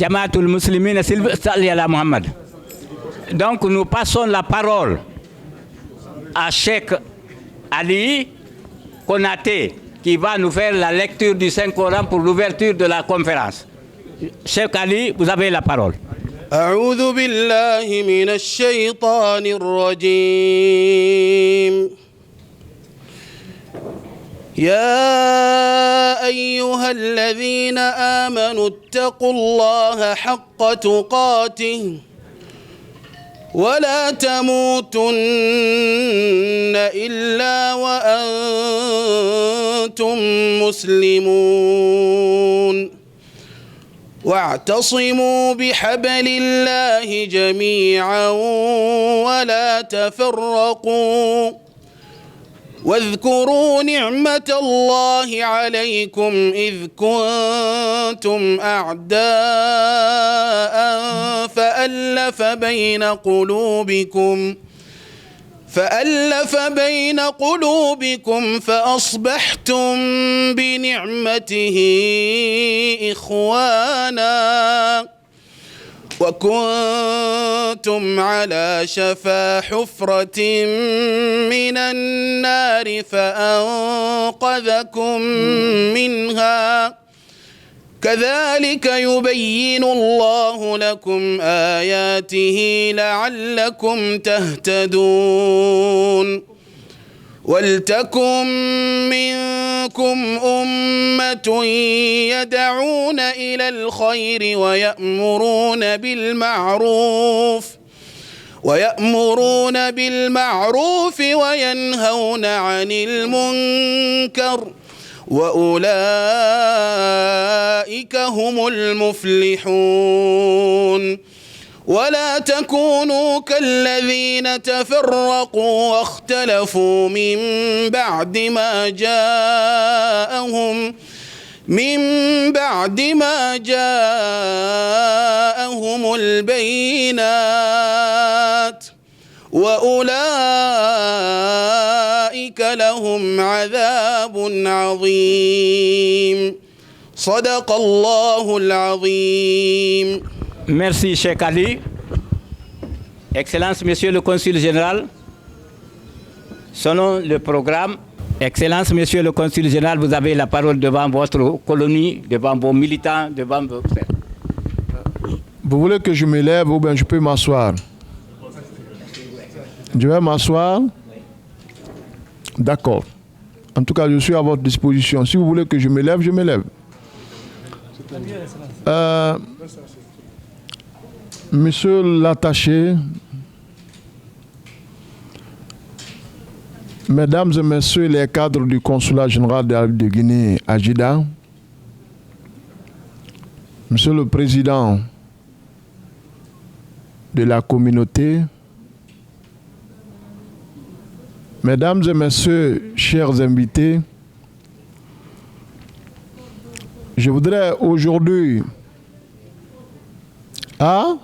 Jamaatul Muslimin Salli ala Muhammad. Donc nous passons la parole à Cheikh Ali Konaté qui va nous faire la lecture du Saint-Coran pour l'ouverture de la conférence. Cheikh Ali, vous avez la parole. أعوذ بالله من الشيطان الرجيم يا أيها الذين آمنوا اتقوا الله حق تقاته ولا تموتن إلا وأنتم مسلمون واعتصموا بحبل الله جميعا ولا تفرقوا واذكروا نعمة الله عليكم إذ كنتم أعداء فألف بين قلوبكم فأصبحتم بنعمته إخوانا وكنتم على شفا حفرة من النار فأنقذكم منها كذلك يبين الله لكم آياته لعلكم تهتدون ولتكن منكم أمة يدعون إلى الخير ويأمرون بالمعروف وينهون عن المنكر وأولئك هم المفلحون ولا تكونوا كالذين تفرقوا واختلفوا من بعد ما جاءهم البينات وأولئك لهم عذاب عظيم صدق الله العظيم. Merci Cheikh Ali. Excellence Monsieur le Consul Général, selon le programme, Excellence Monsieur le Consul Général, vous avez la parole devant votre colonie, devant vos militants, devant vos... Vous voulez que je me lève ou bien je peux m'asseoir? Je vais m'asseoir. D'accord. En tout cas, je suis à votre disposition. Si vous voulez que je me lève, je me lève. Monsieur l'attaché, Mesdames et Messieurs les cadres du Consulat général de Guinée à Djida, Monsieur le Président de la communauté, Mesdames et Messieurs, chers invités, je voudrais aujourd'hui... Ah?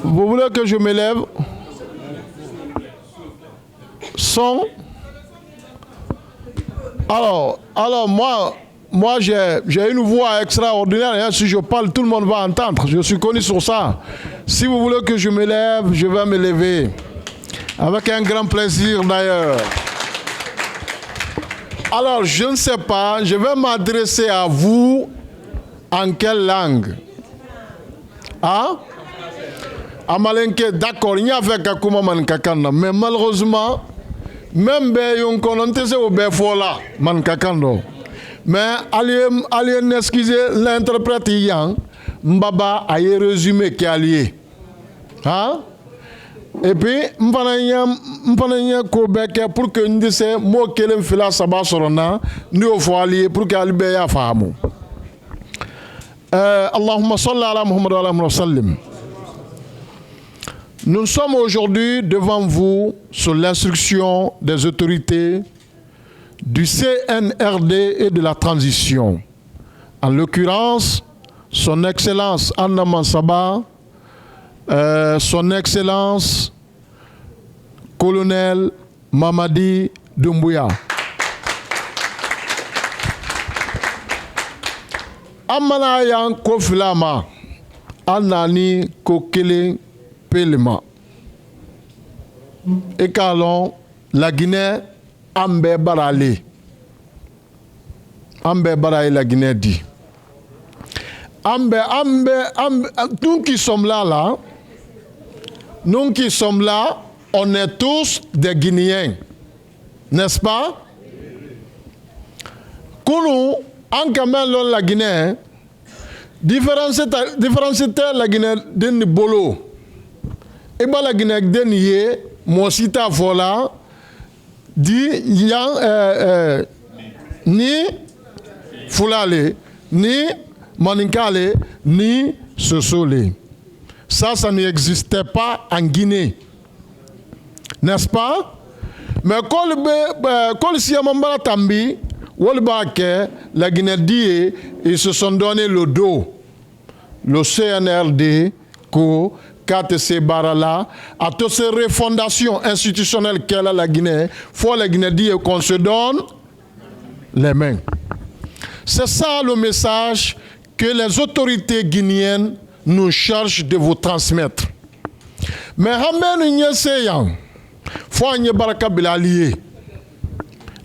Vous voulez que je me lève? Son? Alors moi j'ai une voix extraordinaire. Hein. Si je parle, tout le monde va entendre. Je suis connu sur ça. Si vous voulez que je me lève, je vais me lever. Avec un grand plaisir d'ailleurs. Alors, je ne sais pas, je vais m'adresser à vous en quelle langue? Ah? Amalenke, d'accord, il y a fait Kakuma Mankakanda, mais malheureusement, même Beyon Konantese ou Befola Mankakando. Mais allez excusez l'interprète Yang, Mbaba a résumé qui est allié. Hein? Et puis, m'pananya ko beke pour que nous dise mo kelem fila saba sorona ni o fo allié pour que albe ya fahamu. Allahumma salli ala Muhammad wa ala sallim. Nous sommes aujourd'hui devant vous sur l'instruction des autorités du CNRD et de la transition. En l'occurrence, son Excellence Anna Mansaba, son Excellence Colonel Mamadi Doumbouya. Amana yan ko filama. Anani ko kelen pelema. Et kalon la Guinée ambe barale. Ambe barale la Guinée dit. Ambe, nous qui sommes là, on est tous des Guinéens, n'est-ce pas? Nous, en Cameroun, la Guinée, différencier la Guinée d'un bolo. Et bien la Guinée d'un yé, moi si ta vola, dit ni Fulale, ni Maninkale, ni Sosole. Ça n'existait pas en Guinée. N'est-ce pas? Mais quand si Amambara Tambi, la Guinée dit, ils se sont donné le dos. Le CNRD, KTC Barala, à toutes ces refondations institutionnelles qu'elle a la Guinée, faut la Guinée dire qu'on se donne les mains. C'est ça le message que les autorités guinéennes nous chargent de vous transmettre. Mais Hamben Nyeseyan, faut n'y baraka bilalié.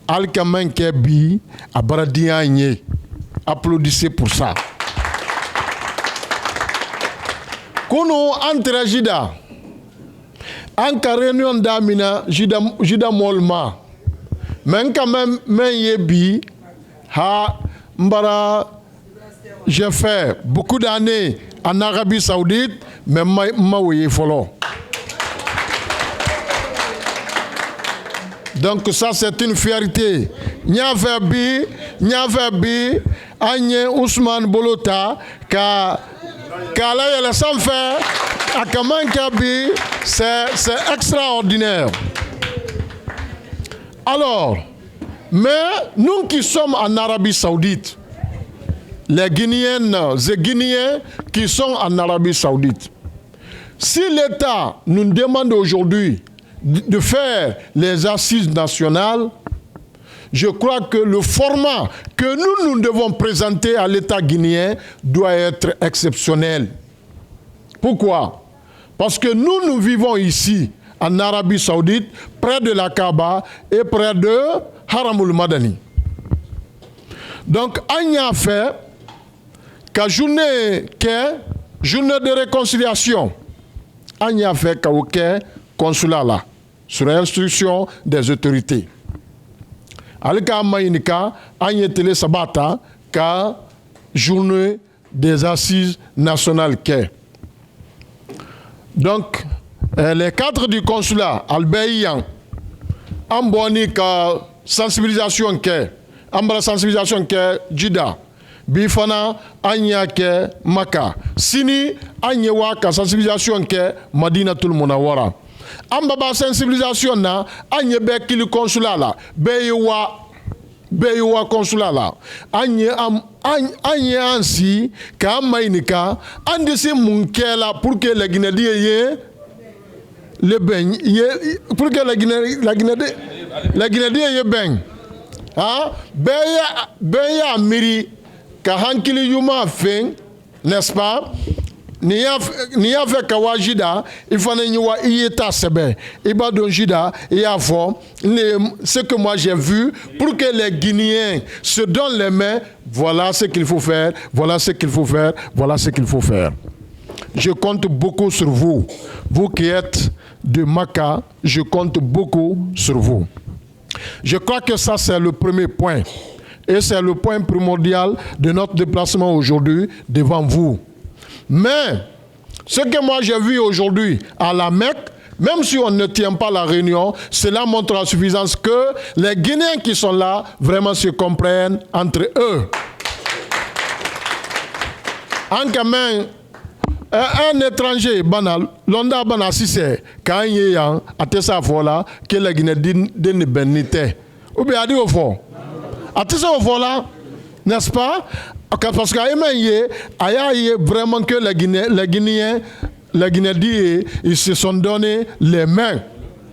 Alkamen Kebi, Abaradianye. Applaudissez pour ça. Kono entre Jida, en réunion d'Amina, Jida Molma, mais quand même, Yebi, ha, Mbara, j'ai fait beaucoup d'années en Arabie Saoudite, mais Maouye Folo. Donc ça c'est une fierté. Nyaverbi, Agne Ousmane Bolota, Kala Yala Sanfer, Akaman Kabi, c'est extraordinaire. Alors, mais nous qui sommes en Arabie Saoudite, les Guinéennes et Guinéens qui sont en Arabie Saoudite, si l'État nous demande aujourd'hui de faire les assises nationales, je crois que le format que nous devons présenter à l'État guinéen doit être exceptionnel. Pourquoi? Parce que nous vivons ici, en Arabie Saoudite, près de la Kaaba et près de Haramul Madani. Donc, on y a fait qu'à journée de réconciliation, on y a fait qu'à consulat là, sur instruction des autorités. Alika Maïnika, Agnetele Sabata, ka journée des assises nationales qu'est. Donc, les cadres du consulat, Albert Amboni ka sensibilisation qu'est, Ambra sensibilisation qu'est, Jida, Bifana, Anya qu'est, Maka, Sini, Anyewa ka sensibilisation qu'est, Madina Tul Munawara. Ambaba sensibilisation na Anyebe kili consulat la, Beyowa consulat la, Anye ansi, ka Maïnika, Andisi Munkela pour que les Guinéens le baigne, pour que la Guinée baigne. Ah, Beya Miri, Kahankili Yuma Feng, n'est-ce pas? Ni a fait Kawajida, il faut que Ieta Sebe, Iba Donjida, et avant, ce que moi j'ai vu, pour que les Guinéens se donnent les mains, voilà ce qu'il faut faire, voilà ce qu'il faut faire, voilà ce qu'il faut faire. Je compte beaucoup sur vous. Vous qui êtes de Maka, je compte beaucoup sur vous. Je crois que ça, c'est le premier point. Et c'est le point primordial de notre déplacement aujourd'hui devant vous. Mais, ce que moi j'ai vu aujourd'hui à la Mecque, même si on ne tient pas la réunion, cela montre à suffisance que les Guinéens qui sont là, vraiment se comprennent entre eux. En Cameroun, un étranger banal, l'onda banal si c'est quand il y a à Tessa Fola que la Guinée d'une bénité. Ou bien à dire au fond. À Tessa Fola, n'est-ce pas? Parce qu'il y a vraiment que les Guinéens ils se sont donné les mains,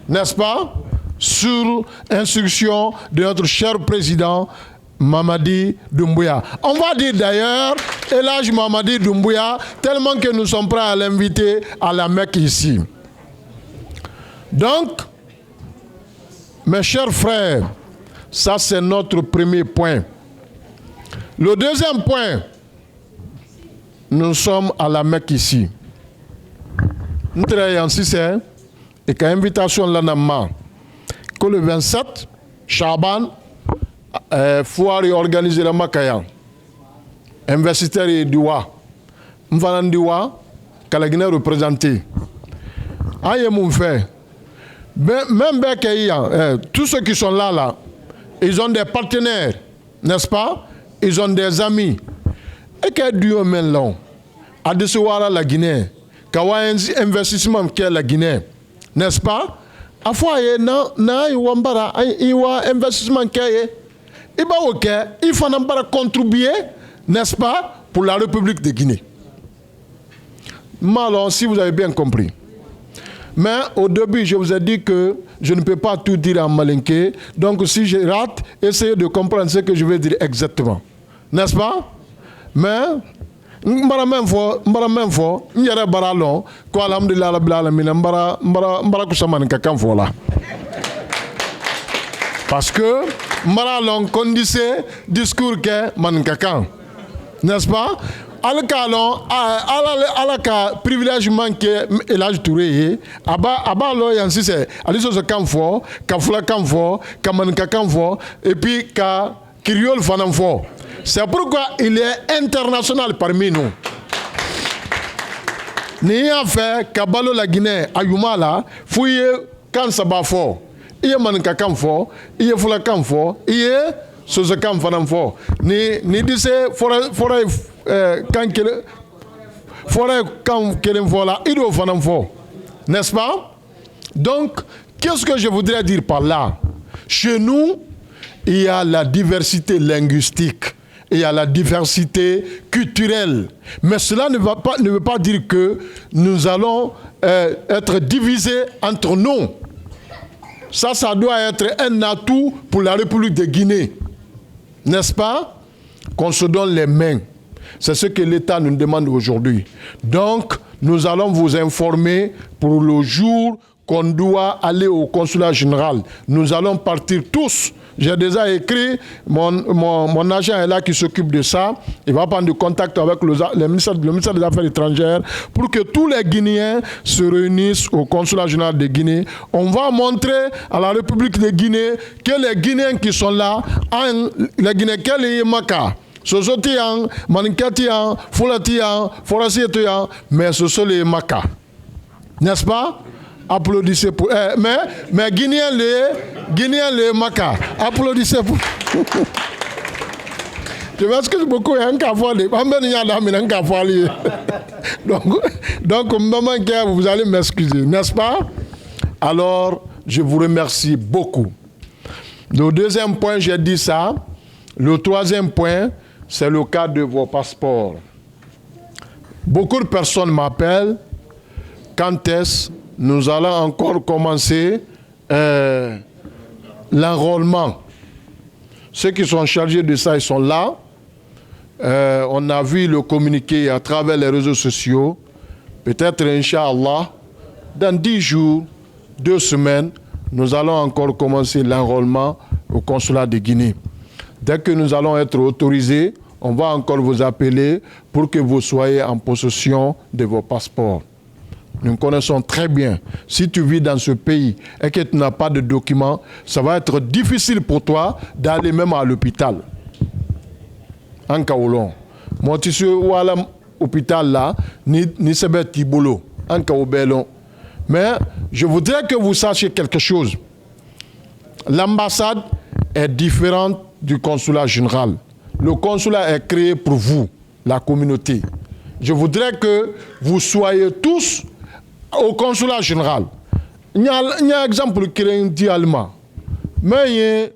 n'est-ce pas? Sur instruction de notre cher président Mamadi Doumbouya. On va dire d'ailleurs Elhadj Mamadi Doumbouya, tellement que nous sommes prêts à l'inviter à la Mecque ici. Donc, mes chers frères, ça c'est notre premier point. Le deuxième point, nous sommes à la Mecque ici. Nous travaillons ici, et qu'à invitation de l'Anamma, que le 27, Chaban, foire organiser la Makaya. Investisseur et Diwa. M'fanan Diwa, que la Guinée représenté. Aïe mon frère. Même tous ceux qui sont là, ils ont des partenaires, n'est-ce pas? Ils ont des amis. Et que Dieu mène là, à décevoir la Guinée, qu'il y a un investissement qui est la Guinée, n'est-ce pas? À fois, il y a un investissement qui est. Il faut contribuer, n'est-ce pas, pour la République de Guinée. Alors, si vous avez bien compris. Mais au début, je vous ai dit que je ne peux pas tout dire en malinké. Donc, si je rate, essayez de comprendre ce que je vais dire exactement. N'est-ce pas? Mais, parce que Maralon condisait discours que Mankakan. N'est-ce pas? Alaka privilégiement que Elhadj Touré aba lo yansi c'est aliso so kamfo ka fula kamfo ka manka kamfo et puis ka kriol fanamfo. C'est pourquoi il est international parmi nous. Ni a fait kabalo la Guinée ayumala fouye kan sabafo. Iye manka kamfo, iye fula kamfo, iye so kam fanamfo. Ni dise forêt n'est-ce pas? Donc, qu'est-ce que je voudrais dire par là? Chez nous, il y a la diversité linguistique, il y a la diversité culturelle. Mais cela ne veut pas dire que nous allons être divisés entre nous. Ça doit être un atout pour la République de Guinée. N'est-ce pas? Qu'on se donne les mains. C'est ce que l'État nous demande aujourd'hui. Donc, nous allons vous informer pour le jour qu'on doit aller au consulat général. Nous allons partir tous. J'ai déjà écrit, mon agent est là qui s'occupe de ça. Il va prendre contact avec le ministère des Affaires étrangères pour que tous les Guinéens se réunissent au consulat général de Guinée. On va montrer à la République de Guinée que les Guinéens qui sont là, les Guinéens, quel est Maka? Sosotian, Maninkatian, Foulatian, Forasietian, mais ce sont les Maka. N'est-ce pas? Applaudissez pour. Mais Guinéens les Maka. Applaudissez pour. Je m'excuse beaucoup, donc, maman, vous allez m'excuser, n'est-ce pas? Alors, je vous remercie beaucoup. Le deuxième point, j'ai dit ça. Le troisième point, c'est le cas de vos passeports. Beaucoup de personnes m'appellent. Quand est-ce nous allons encore commencer l'enrôlement? Ceux qui sont chargés de ça, ils sont là. On a vu le communiqué à travers les réseaux sociaux. Peut-être, Inch'Allah, dans 10 jours, 2 semaines, nous allons encore commencer l'enrôlement au consulat de Guinée. Dès que nous allons être autorisés, on va encore vous appeler pour que vous soyez en possession de vos passeports. Nous connaissons très bien. Si tu vis dans ce pays et que tu n'as pas de documents, ça va être difficile pour toi d'aller même à l'hôpital. En Kaolon. Moi, tu suis à l'hôpital là, ni sebe tibolo, en Kaobelon. Mais je voudrais que vous sachiez quelque chose. L'ambassade est différente du consulat général. Le consulat est créé pour vous, la communauté. Je voudrais que vous soyez tous au consulat général. Il y a un exemple qui est dit allemand. Mais il y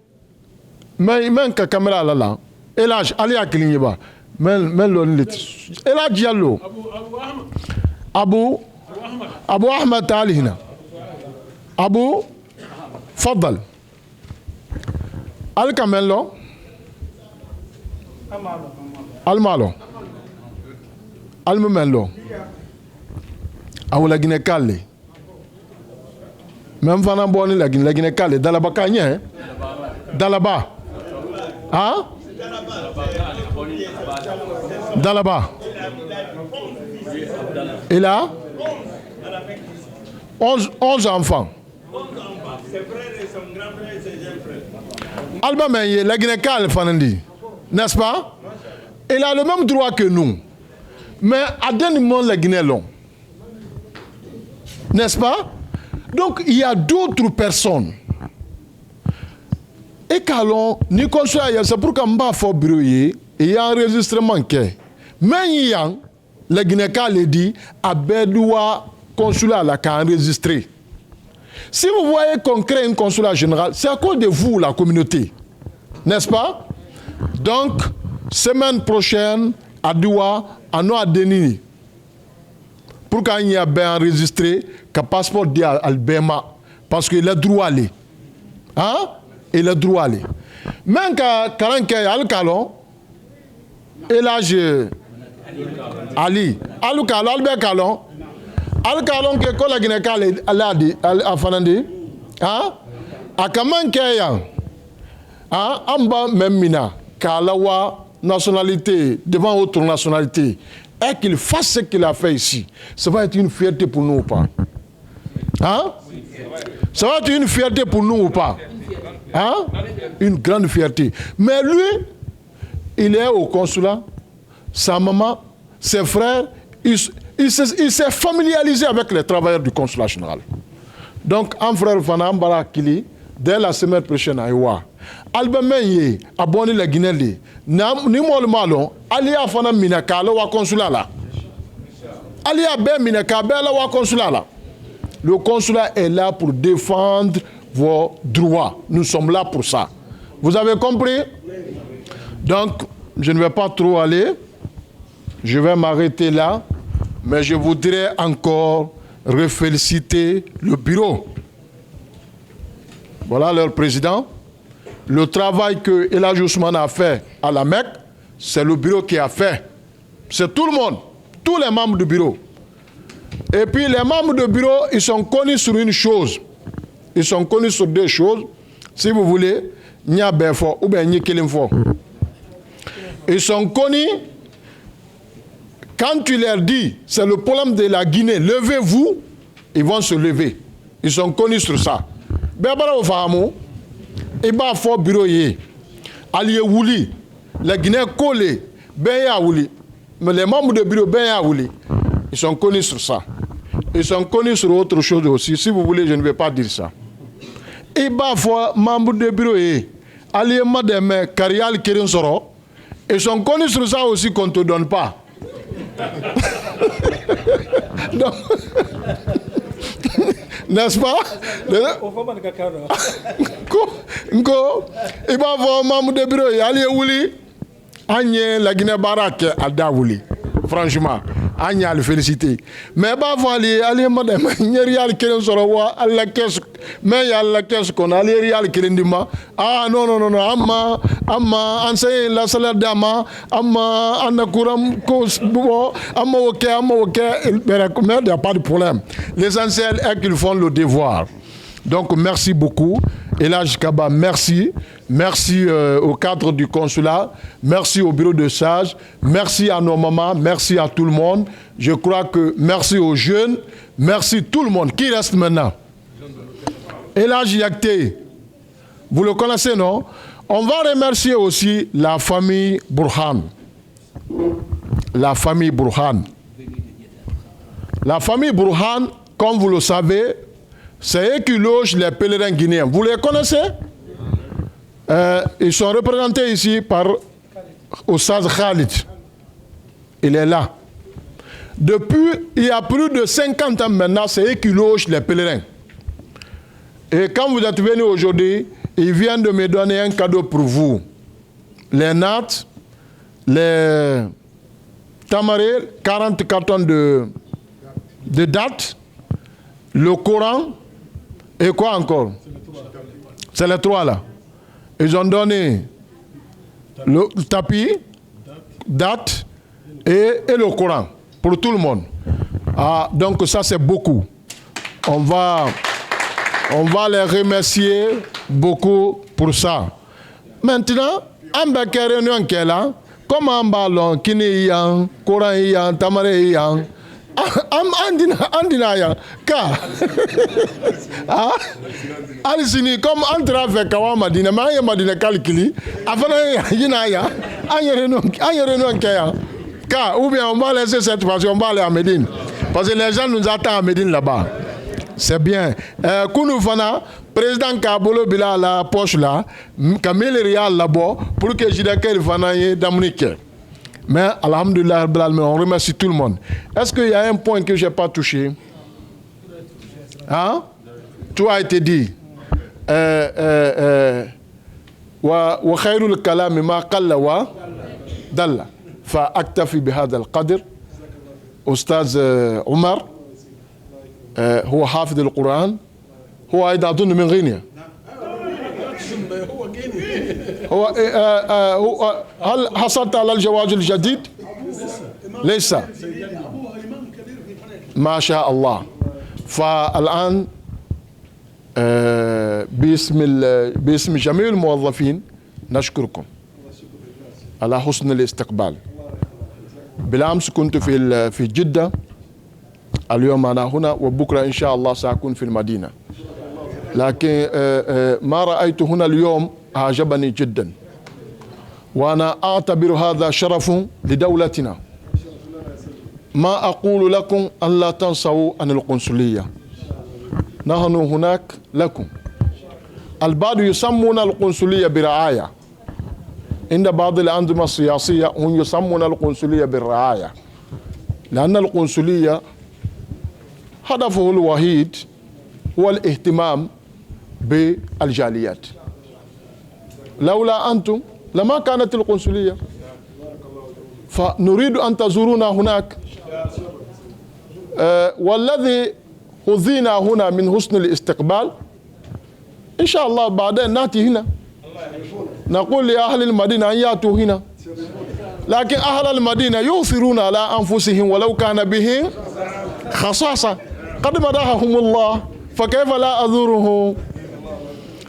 a une caméra là. Elhadj, allez à Kliniba. Elhadj Diallo. Abu Ahmed Ali هنا. Abu, Fadal. الكاميرا Almalo. Almemelo. Awula Guinée Calé. Même Fana Boni la Guinée Calé. Dalaba Kanye. Dalaba. Hein? Dalaba. Il a 11 enfants. Alba Menye, la Guinée-Calais, n'est-ce pas? Il a le même droit que nous. Mais à d'un moment, la Guinée long. N'est-ce pas? Donc, il y a d'autres personnes. Et quand ni consulat, c'est pour qu'on va faire bureau, il y a un enregistrement qui est. Mais il y a, la Guinée-Calais dit, à Bédoua, consulat là, qui a enregistré. Si vous voyez qu'on crée un consulat général, c'est à cause de vous, la communauté. N'est-ce pas? Donc, semaine prochaine, à Doua, à Noa-Denis, pour qu'on y ait bien enregistré, qu'un passeport dit à Albema, parce qu'il a droit à aller. Hein? Il a droit à aller. Même quand il y a Al-Kalon, et là, je... Ali, Al-Kalon, Albert Kalon, Al-Kalon qui est la Guinée-Calais, à Fanandi, hein? À Kaman-Kayan, hein? Amba Memina, Kalawa, nationalité, devant autre nationalité, et qu'il fasse ce qu'il a fait ici, ça va être une fierté pour nous ou pas? Hein? Ça va être une fierté pour nous ou pas? Hein? Une grande fierté. Mais lui, il est au consulat, sa maman, ses frères, il s'est familiarisé avec les travailleurs du consulat général. Donc, un frère Fana Mbara Kili, dès la semaine prochaine à Iwa, Alba Menye, abonné la Guinée, ni le malon, Ali a Fana Minaka, le consulat là. Ali a Ben Minaka, le consulat là. Le consulat est là pour défendre vos droits. Nous sommes là pour ça. Vous avez compris? Donc, je ne vais pas trop aller. Je vais m'arrêter là. Mais je voudrais encore féliciter le bureau. Voilà leur président. Le travail que El Hadji Ousmane a fait à la Mecque, c'est le bureau qui a fait. C'est tout le monde, tous les membres du bureau. Et puis les membres du bureau, ils sont connus sur une chose. Ils sont connus sur deux choses. Si vous voulez, Nya Benfo ou bien Nya Kilimfo. Ils sont connus. Quand tu leur dis, c'est le problème de la Guinée, levez-vous, ils vont se lever. Ils sont connus sur ça. Bébara Ofahamou, Iba Fo Bureau Yé, Alié Wouli, la Guinée collée, Benya Wouli, mais les membres du bureau Benya Wouli, ils sont connus sur ça. Ils sont connus sur autre chose aussi. Si vous voulez, je ne vais pas dire ça. Iba Fo, membre du bureau Yé, Alié Madame Karial Kirin Soro, ils sont connus sur ça aussi qu'on ne te donne pas. N'est-ce pas? Il va voir membre de bureau, il y Wouli, Agnès la Guinée-Barak, Alda Wouli. Franchement, Agnès le féliciter. Mais il va voir aller, madame, il y a rien qui est sur la caisse, mais il y a la caisse qu'on a, il y a rien qui est dit, ah non, amma, enseigne la salaire d'ama, amma, anakuram, amma, ok, il n'y a pas de problème. L'essentiel est qu'ils font le devoir. Donc, merci beaucoup. El Hadji Kaba, merci. Merci au cadre du consulat. Merci au bureau de sages. Merci à nos mamans. Merci à tout le monde. Je crois que merci aux jeunes. Merci tout le monde. Qui reste maintenant? El Hadji Yakte. Vous le connaissez, non? On va remercier aussi la famille Burhan. La famille Burhan. La famille Burhan, comme vous le savez, c'est eux qui logent les pèlerins guinéens. Vous les connaissez? Ils sont représentés ici par Oustaz Khalid. Il est là. Depuis, il y a plus de 50 ans maintenant, c'est eux qui logent les pèlerins. Et quand vous êtes venus aujourd'hui, ils viennent de me donner un cadeau pour vous. Les nattes, les tamarés, 40 cartons de dattes, le Coran, et quoi encore? C'est les trois là. Ils ont donné le tapis, date et le Coran pour tout le monde. Ah, donc ça c'est beaucoup. On va les remercier beaucoup pour ça. Maintenant, on va faire une réunion là. Comment on va l'on kini yang, Coran yang, tamare yang. Andina ya ka ah alisini comme entre avec kawa madina ma ya madina calculi afana yina ya anyere non kaya ka ou bien on va laisser cette fois on va aller à Médine parce que les gens nous attendent à Médine là-bas. C'est bien. Kounou Fana, président Kabolo Bila la poche là, Kamil Rial là-bas pour que Jidake Fana y Dominique. Mais, alhamdulillah, on remercie tout le monde. Est-ce qu'il y a un point que je n'ai pas touché? Hein? Tout a été dit. وخير الكلام ما قل ودل فأكتفي بهذا القدر. أستاذ عمر هو حافظ القرآن هو أيضا أظن من غينيا. هل حصلت على الجواز الجديد؟ ليس. ما شاء الله. فالآن باسم جميع الموظفين نشكركم على حسن الاستقبال. بالأمس كنت في جدة، اليوم أنا هنا، وبكرة إن شاء الله سأكون في المدينة. لكن ما رأيت هنا اليوم أعجبني جدا، وأنا أعتبر هذا شرف لدولتنا. ما أقول لكم أن لا تنسوا عن القنصلية، نحن هناك لكم. البعض يسمون القنصلية برعاية، عند بعض الأنظمة السياسية هم يسمون القنصلية بالرعاية، لأن القنصلية هدفه الوحيد هو الاهتمام بالجاليات. لولا أنتم لما كانت القنصلية، فنريد أن تزورونا هناك. والذي حظينا هنا من حسن الاستقبال، إن شاء الله بعدين نأتي هنا نقول لأهل المدينة أن يأتوا هنا، لكن أهل المدينة يؤثرون على أنفسهم ولو كان بهم خصاصة. قد مدحهم الله فكيف لا أزورهم؟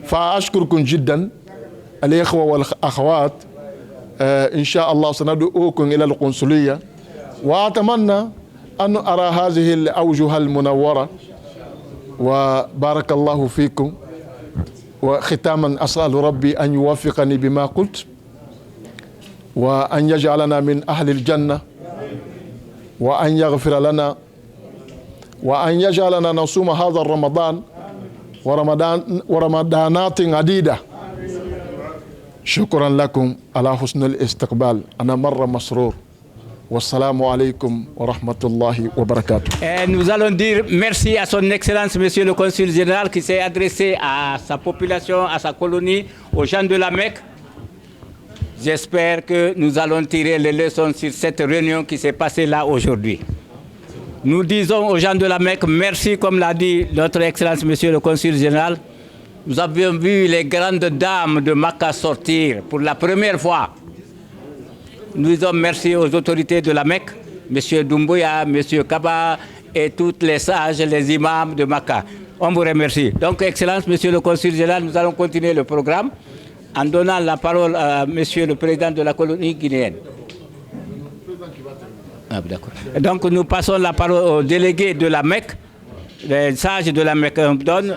فأشكركم جدا الإخوة والأخوات. إن شاء الله سندعوكم إلى القنصلية، وأتمنى أن أرى هذه الأوجه المنورة، وبارك الله فيكم. وختاما أسأل ربي أن يوفقني بما قلت، وأن يجعلنا من أهل الجنة، وأن يغفر لنا، وأن يجعلنا نصوم هذا الرمضان ورمضانات عديدة. شكرا لكم على حسن الاستقبال. أنا مرة مسرور. Wassalamu alaikum wa rahmatullahi wa barakatuh. Nous allons dire merci à son Excellence, Monsieur le Consul Général, qui s'est adressé à sa population, à sa colonie, aux gens de la Mecque. J'espère que nous allons tirer les leçons sur cette réunion qui s'est passée là aujourd'hui. Nous disons aux gens de la Mecque merci, comme l'a dit notre Excellence, Monsieur le Consul Général. Nous avions vu les grandes dames de Makka sortir pour la première fois. Nous disons merci aux autorités de la Mecque, M. Doumbouya, M. Kaba et tous les sages, les imams de Makka. On vous remercie. Donc, Excellence, M. le Consul Général, nous allons continuer le programme en donnant la parole à M. le Président de la colonie guinéenne. Ah, d'accord. Donc, nous passons la parole aux délégués de la Mecque, les sages de la Mecque. On donne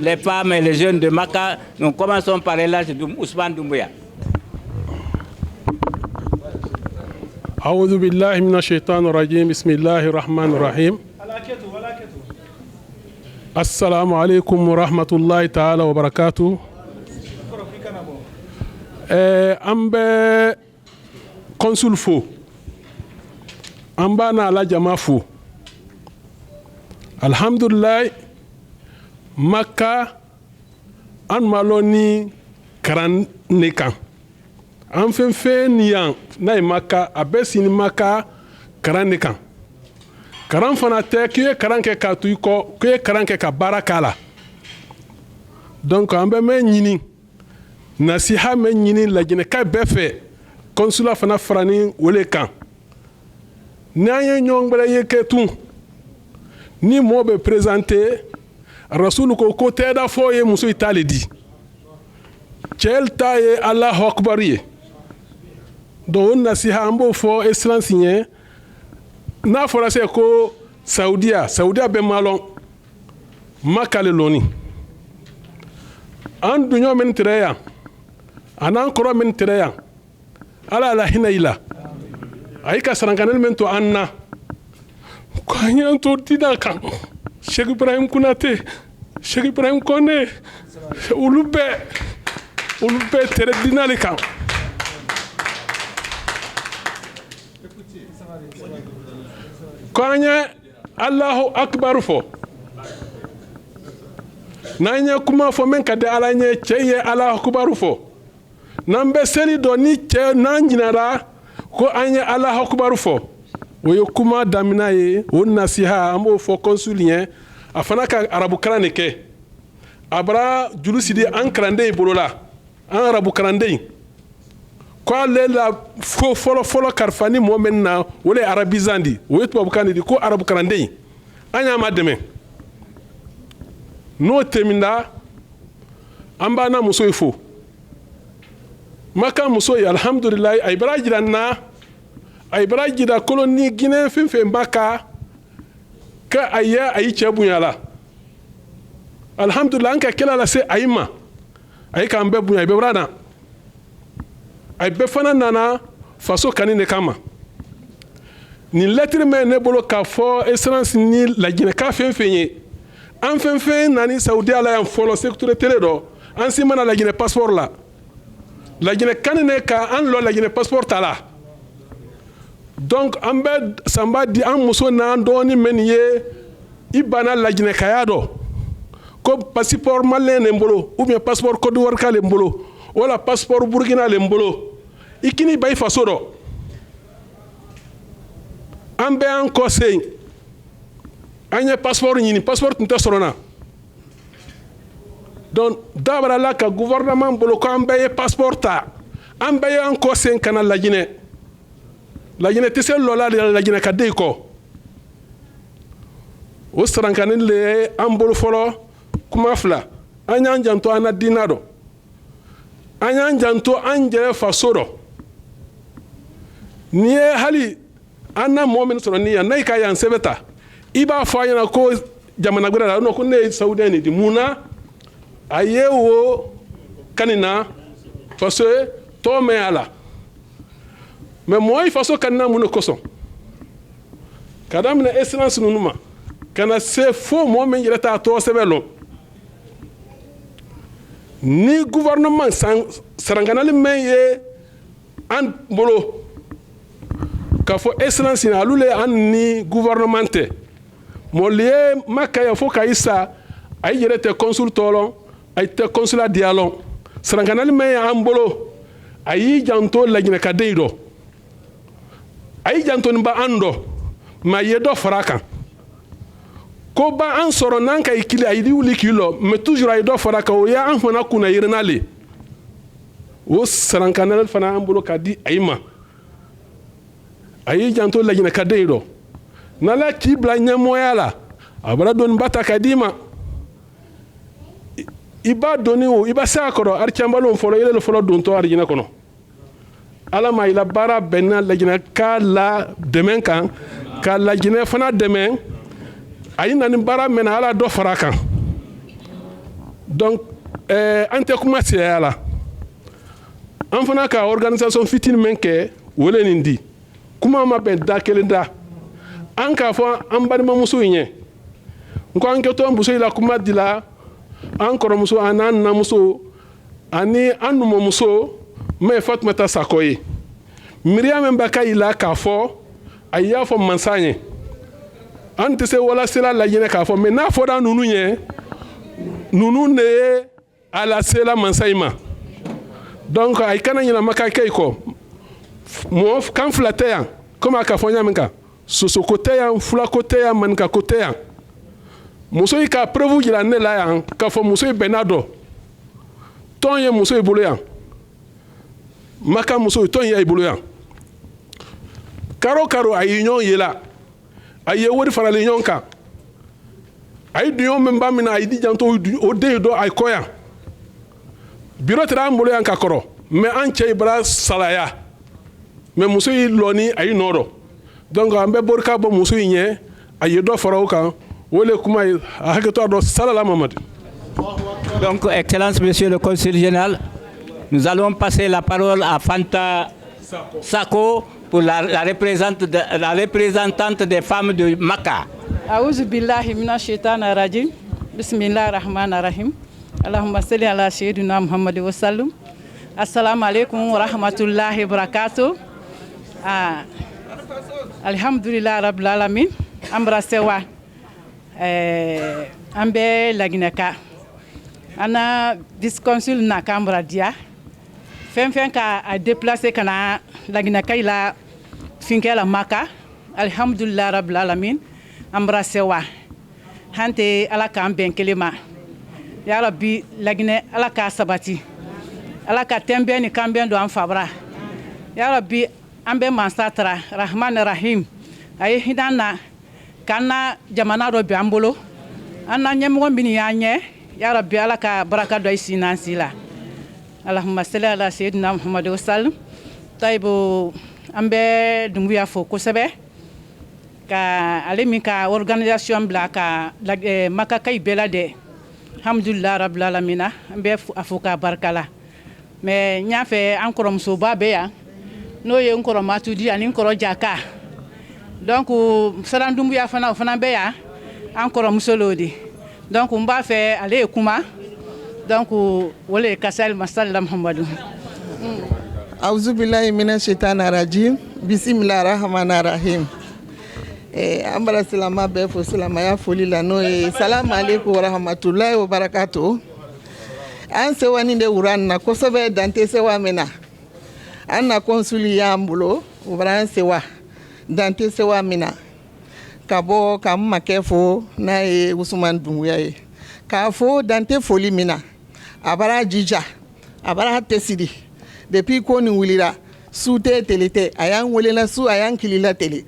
les femmes et les jeunes de Makka. Nous commençons par l'âge d'Ousmane Doumbouya. أعوذ بالله من الشيطان الرجيم بسم الله الرحمن الرحيم السلام عليكم ورحمة الله تعالى وبركاته. أم consul fo أم بانا على جماعة فو الحمد لله مكة أن مالوني كران نكان an fɛn fɛn ni yan n'a ye maka a bɛ sini maka karan de kan karan fana tɛ k'i ye karan kɛ k'a to i kɔ k'i ye karan kɛ ka baara k'a la. Donc an bɛ mɛn ɲini nasiha mɛn ɲini laginɛka bɛɛ fɛ consulat fana fara ni o le kan n'an ye ɲɔgɔn gbɛrɛ ye kɛ tun ni mɔɔ bɛ présenter rasulu ko ko tɛɛda fɔ ye muso ta le di cɛl ta ye Allahu akbar ye donc o nasiha an b'o fɔ excellence ye n'a fɔra se ko saudiya bɛ malɔn Maka le loni an duɲɔ min tɛrɛ yan a n'an kɔrɔ min tɛrɛ yan ala la hinɛ i la a y'i ka sarankanɛli min to an na ko an y'an to dina kan Sheikh Ibrahim Kunate Sheikh Ibrahim Kone olu bɛɛ tɛrɛ dina le kan ko an ye Allahu akbar fɔ n'an ye kuma fɔ min ka di ala ɲɛ cɛ ye Allahu akbar fɔ n'an bɛ seli dɔn ni cɛ n'an ɲinara ko an ye Allahu akbar fɔ o ye kuma daminɛ ye o nasiha an b'o fɔ consul ɲɛ a fana ka arabukalan de kɛ a bara julu sidi an kalanden bolo la an arabukalanden ko ale la fo fɔlɔ kalifa ni mɔgɔ min na o de ye arabisant di o ye tubabukan de di ko arabukalanden an y'a ma dɛmɛ n'o tɛmɛna an b'an na muso ye fo Maka muso ye alhamdulilayi a ye bara jira n na a ye bara jira koloni Guinée fɛn fɛn b'a kan ka a ye cɛ bonya la alhamdulilayi an ka kɛlɛ lase a ye ma a ye k'an bɛɛ bonya a bɛ bara na a ye bɛɛ fana nana faso kani de kama nin lɛtiri mɛ ne bolo k'a fɔ excellence ni laginɛka fɛn fɛn ye an fɛn fɛn nani saudiya la yan fɔlɔ secteur télé dɔ an si mana laginɛ passeport la laginɛ kani ne ka an lɔ laginɛ passeport ta la donc an bɛ sanba di an muso n'an dɔgɔnin mɛ nin ye i banna laginɛkaya dɔ ko passeport malien le n bolo ou bien passeport Côte d'Ivoire ka le n bolo wala passeport Burkina le n bolo i kini ba i faso dɔ an bɛ an kɔ sen an ye passeport ɲini passeport tun tɛ sɔrɔ na donc dabara la ka gouvernement bolo ko an bɛɛ ye passeport ta an bɛɛ ye an kɔ sen ka na laginɛ tɛ se lɔla de la laginɛ ka den kɔ o sarankani le ye an bolo fɔlɔ kuma fila an y'an janto an na diina dɔ an y'an janto an yɛrɛ faso dɔ n'i ye hali an na mɔgɔ min sɔrɔ ni yan n'a y'i ka yan sɛbɛn ta i b'a fɔ a ɲɛna ko jamana wɛrɛ la ko ne ye sawudiyɛn de di mun na a ye o kanina faso ye tɔgɔ mɛn a la mɛ mɔgɔ ye faso kanina mun de kosɔn ka daminɛ excellence ninnu ma ka na se fo mɔgɔ min yɛrɛ t'a tɔgɔ sɛbɛn lɔn ni gouvernement sarankanali mɛn ye an bolo k'a fɔ excellence in olu le an ni gouvernement tɛ mɔli ye Maka ye fo ka i sa a yi yɛrɛ tɛ consul tɔ lɔn a tɛ consulat diya lɔn sarankanali mɛn ye an bolo a y'i janto laginɛkaden dɔ a y'i janto nin ba an dɔ mɛ a ye dɔ fara a kan ko ba an sɔrɔ n'an ka i kili a y'i wuli k'i lɔ mɛ toujours a ye dɔ fara a kan o ye an fana kunna yirinna le o sarankanali fana an bolo ka di a yi ma a y'i janto laginɛkaden dɔ n'ala k'i bila ɲɛmɔgɔya la a bara dɔnniba ta ka d'i ma i b'a dɔnni o i b'a se a kɔrɔ aricanbalo fɔlɔ yɛlɛ fɔlɔ dontɔ arijinɛ kɔnɔ ala ma i la baara bɛnna laginɛka la dɛmɛ kan ka laginɛ fana dɛmɛ a yi na ni baara mɛnna ala dɔ fara a kan donc an tɛ kuma sayaya la an fana ka organisation fitinin min kɛ o le nin di kuma ma bɛn da kelen da an k'a fɔ an balimamuso in ye n ko an kɛtɔ muso yi la kuma di la an kɔrɔmuso a n'an namuso ani an numɔmuso min ye Fatumata Sakɔ ye miiriya min bɛ ka i la k'a fɔ a y'a fɔ mansa ye an tɛ se walasela laginɛ k'a fɔ mɛ n'a fɔra ninnu ye ninnu de ye a lasela mansa in ma donc a kana ɲinɛ Maka kɛ i kɔ mɔgɔ kan fila tɛ yan komi a ka fɔ ɲamin kan sosoko tɛ yan fulako tɛ yan maninkako tɛ yan muso yi ka preuve jira ne la yan k'a fɔ muso yi bɛnna dɔ tɔn ye muso yi bolo yan maka muso ton ya ibulu yan karo karo ay union yela ay wori farale union ka ay duyon memba mina ay di janto o de do ay koya biro tra mbolo yan ka koro mais an cey bra salaya mais muso yi loni ay noro donc ambe borka bo muso yi nye ay do faraw kan wole kuma haketo do salala mamad. Donc, Excellence, Monsieur le Consul général, nous allons passer la parole à Fanta Sako pour la représentante des femmes de Maka. Aouzu billahi minash shaitanir rajim. Bismillahir rahmanir rahim. Allahumma salli ala sayyidina Muhammad wa sallam. Assalamu alaikum wa rahmatullahi wa barakatuh. Alhamdulillah rabbil alamin. Ambra sewa ambe laginaka. Ana vice-consul na Kambra dia fen ka a déplacer kana lagina kayla finkela Maka alhamdulillah rabbil alamin ambrasewa hante ala ka ben kelema ya rabbi lagine ala ka sabati ala ka tembe ni kamben do am fabra ya rabbi ambe mansatra rahman rahim ay hidana kana jamana do bi ambolo anna nyemgo bini yanye ya rabbi ala ka baraka do sinansi la allahumma salli ala sayyidina muhammad wa sallam taybo ambe dumbuya fo ko sebe ka alemi ka organisation bla ka Maka kay belade alhamdulillah rabbil alamin ambe afuka barkala mais nya fe encore muso babe ya no ye encore matudi ani encore jaka donc saran dumbuya fana be ya encore musolodi donc on va faire aller kuma donc wala kasal masallam muhammadu auzu billahi minash shaitanir rajim bismillahir rahmanir rahim ambara salama be fo salama ya foli la no salamu alaykum wa rahmatullahi wa barakatuh an se wani de uranna ko sobe dante se wa mena anna konsuli ya ambulo ubran se wa dante se wa mena kabo kam makefo na Usman Dunguya ka fo dante foli mina abara jija abara tesidi depuis ko ni wulira sute telete ayan wulela su ayan kilila tele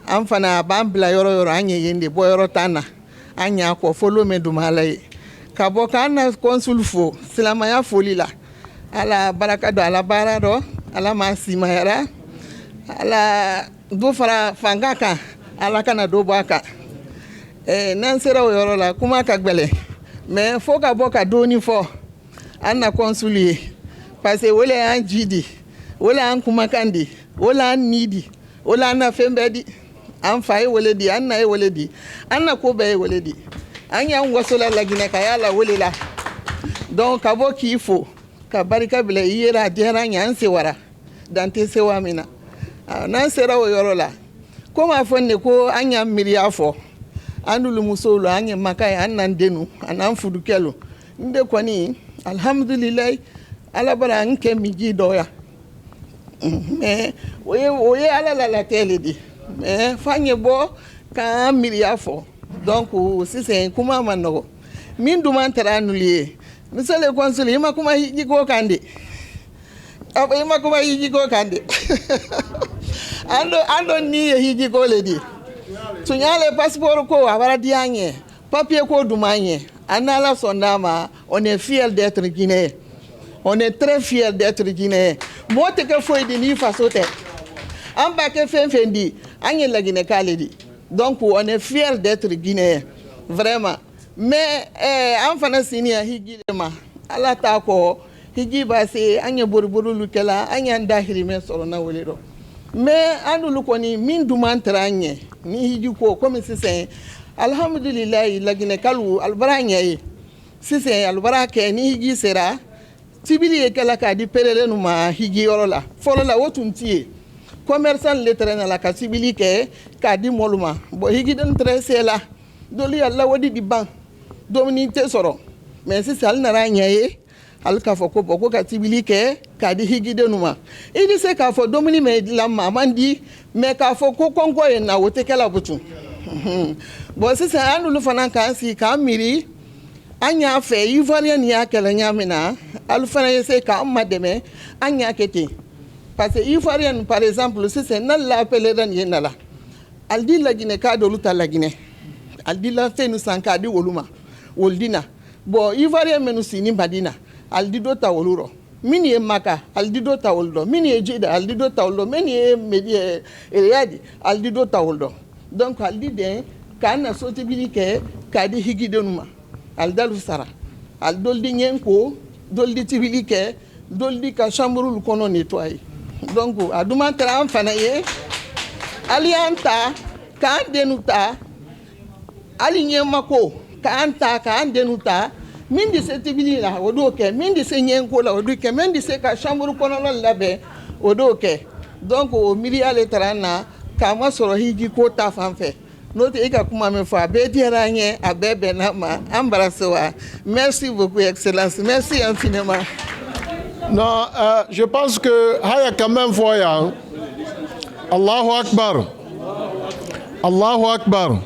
an fana bambla yoro anye yende bo yoro tana anya ko folo me dumalay kabo kana consul fo silama ya foli la ala baraka do ala barado ala masima yara ala do fara fangaka ala kana do baka nan sera yoro la kuma ka gbele mais fo ka boka doni fo anna consulier parce que wole an jidi wole an kuma kandi wole an nidi wole an fembedi an fay wole di anna e wole di anna ko be wole di anya ngosola lagina ka yala wole la donc ka boki fo ka barika bele yera dera nyan se wara dante se wa mina nan sera yoro la koma fonne ko anya miriya fo andulu musolo anya makai annan denu anan fudukelo nde kwani alhamdulillah ala bara nke miji doya mais oye ala la tele di mais fanye bo ka miriya fo donc si c'est kuma manogo min duma taranulie misale consul ima kuma hiji ko kande aba ima kuma hiji ko kande ando ni hiji ko ledi tunyale passeport ko abara dianye papier ko dumanye anala sondama on est fier d'être guinéen on est très fier d'être guinéen mote ke foi de ni fasote amba ke fendi anye la Guinée kaledi donc on est fier d'être guinéen vraiment mais en fana sinia higi ma ala ta ko higi ba se anye boriboro lukela anye ndahiri me soro na wolero mais anu lukoni min dumantranye ni higi ko comme si c'est alhamdulillah la Guinée kalu albaranya si c'est albaraka ni higi sera tibili e kala ka di perele no ma higi yorola folo la wotuntie commerçant letrena la ka tibili ke ka di moluma bo higi den tresela doli alla wodi di ban domini te soro mais si sal naranya al ka fo ko boko ka tibili ke ka di higi de numa idi se ka fo domini me la mamandi me ka fo ko konko e na wote kala butu bo si sa anu lu fana kan si ka miri anya fe ivoirien ya kala nyamina al fana yese ka mademe anya kete parce que Ivoirien par exemple c'est nalla appelé ran yenala aldi la Guinée ka dolu ta la Guinée aldi la fe nu sanka di woluma woldina bon Ivoirien menu sini Madina aldi do ta woluro mini e maka aldi do ta woldo mini e jida aldi do ta woldo mini e medie eliadi aldi do ta woldo donc aldi de kana sotibili ke kadi higidonuma aldalu sara al doldi nyenko doldi tibili ke doldi ka chambre kono nettoyer donc aduma tram fanaye alianta kan denuta alinye mako kanta kan denuta mindi setibili la odoke mindi se nyenko la odoke mindi se ka chambre kono labe odoke donc o miliale trana kama soro higi ko ta fanfe note ika kuma me fa be diranye abebe na ma embrassewa merci beaucoup excellence merci infiniment. Non, je pense que haya quand même voyant Allahu Akbar. Allahu Akbar.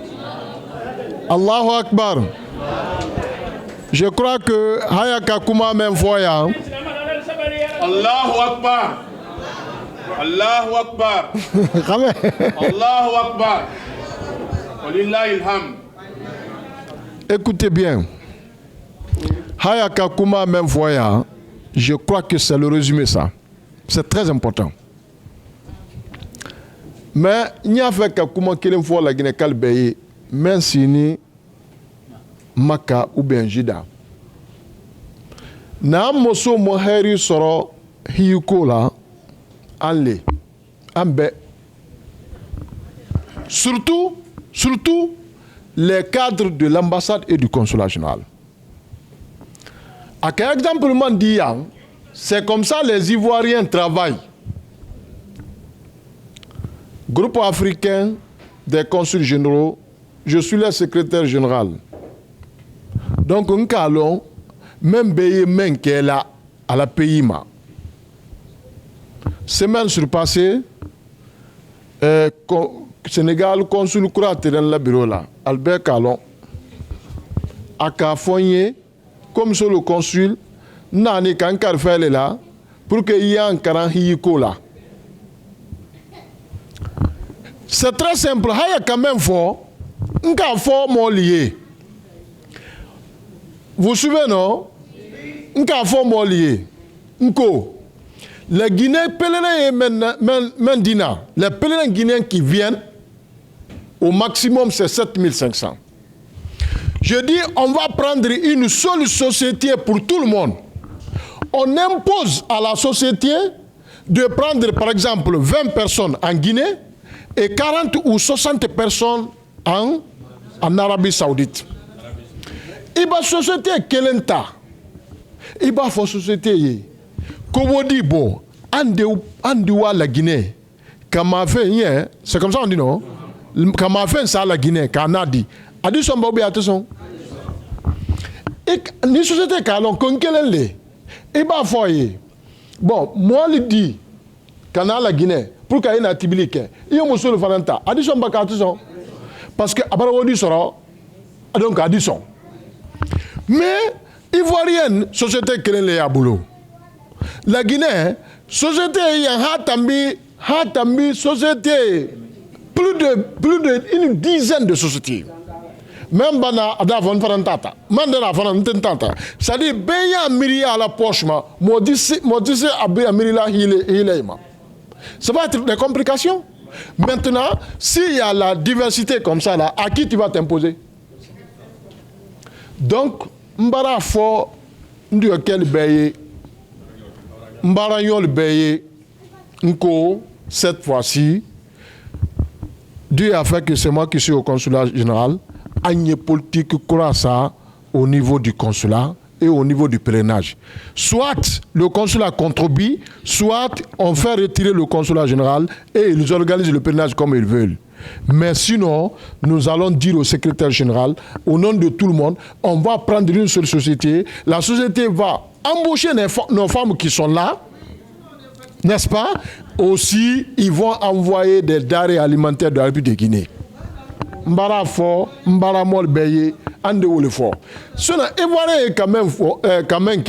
Allahu Akbar. Je crois que haya kakuma même voyant Allahu Akbar. Allahu Akbar. Allahu Akbar. Walillahi alhamd. Écoutez bien. Haya kakuma même voyant. Je crois que c'est le résumé ça. C'est très important. Mais il n'y a fait que comment qu'il faut la Guinée Calbeye, même si ni Maka ou bien Jida. Na moso moheri soro hiyukola anle ambe. Surtout les cadres de l'ambassade et du consulat général. À quel exemple dit, c'est comme ça les Ivoiriens travaillent. Groupe africain des consuls généraux, je suis le secrétaire général. Donc, on a même payé même qui est là à la pays. Semaine surpassée, Sénégal, consul croate dans le bureau là, Albert Calon, a Cafonnier, comme sur le consul, nani kankar fait là, pour qu'il y ait un karanhiko là. C'est très simple, il y a quand même fort, un cas fort mon lié. Vous suivez non? Un cas fort mon lié. Les Guinéens pèlerins et Mendina, les pèlerins guinéens qui viennent, au maximum c'est 7500. Je dis, on va prendre une seule société pour tout le monde. On impose à la société de prendre, par exemple, 20 personnes en Guinée et 40 ou 60 personnes en Arabie Saoudite. Il y a une société Kelenta. Il y a une société Kobodibo, Andiwa la Guinée. C'est comme ça on dit non? Kamafin ça la Guinée, Canadi. Adi son bobi attention. Et ni société kalon konkelele. Et ba foyer. Bon, moi le dit Canal la Guinée pour qu'il y ait un tibilike. Il y a monsieur le fananta. Adi son baka attention. Parce que abaro di soro donc adi son. Mais ivoirienne société kelele ya boulot. La Guinée société ya hatambi société plus d'une dizaine de sociétés. Même bana adavon farantata mandela farantata c'est-à-dire beya miri à la poche modisi abe amiri hilema. Ça va être des complications. Maintenant, s'il y a la diversité comme ça là, à qui tu vas t'imposer? Donc mbara fo ndu quel beye mbara yol beye nko cette fois-ci Dieu a fait que c'est moi qui suis au consulat général. Une politique croissante au niveau du consulat et au niveau du pèlerinage. Soit le consulat contribue, soit on fait retirer le consulat général et ils organisent le pèlerinage comme ils veulent. Mais sinon, nous allons dire au secrétaire général, au nom de tout le monde, on va prendre une seule société. La société va embaucher nos femmes qui sont là, n'est-ce pas? Aussi, ils vont envoyer des denrées alimentaires de la République de Guinée. Mbara fort, mbara mol beye, ande ou le fort. Cela Ivoirien est quand même,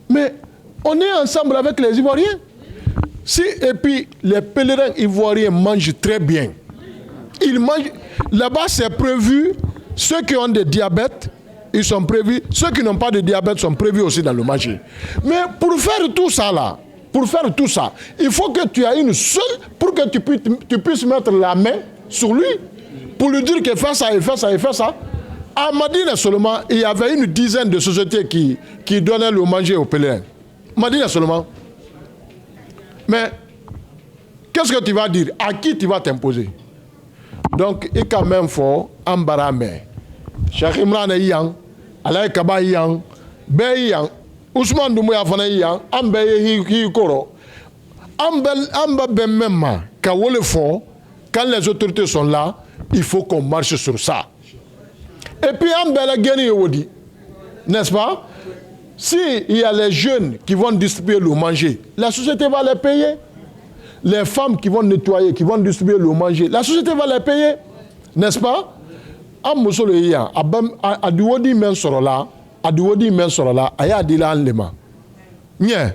mais on est ensemble avec les Ivoiriens. Et puis, les pèlerins ivoiriens mangent très bien. Ils mangent. Là-bas, c'est prévu. Ceux qui ont des diabètes, ils sont prévus. Ceux qui n'ont pas de diabète sont prévus aussi dans le manger. Mais pour faire tout ça là, il faut que tu aies une seule, pour que tu puisses mettre la main sur lui, pour lui dire qu'il fait ça, il fait ça, il fait ça. À Madina seulement, il y avait une dizaine de sociétés qui donnaient le manger aux pèlerins. Madina seulement. Mais, qu'est-ce que tu vas dire? À qui tu vas t'imposer? Donc, il y a quand même fort, embarrassé. Cheikh Imran est yang, Alain Kaba yang, Bey yang, Ousmane Doumbouya Fana yang, Ambe hi koro. Amba ben même, quand les autorités sont là, il faut qu'on marche sur ça. Et puis, Ambe la gagné Wodi, n'est-ce pas? Si il y a les jeunes qui vont distribuer le manger, la société va les payer. Les femmes qui vont nettoyer, qui vont distribuer le manger, la société va les payer. N'est-ce pas? Amusolo iya, adiwodi men sorola, aya dila lema. Nye.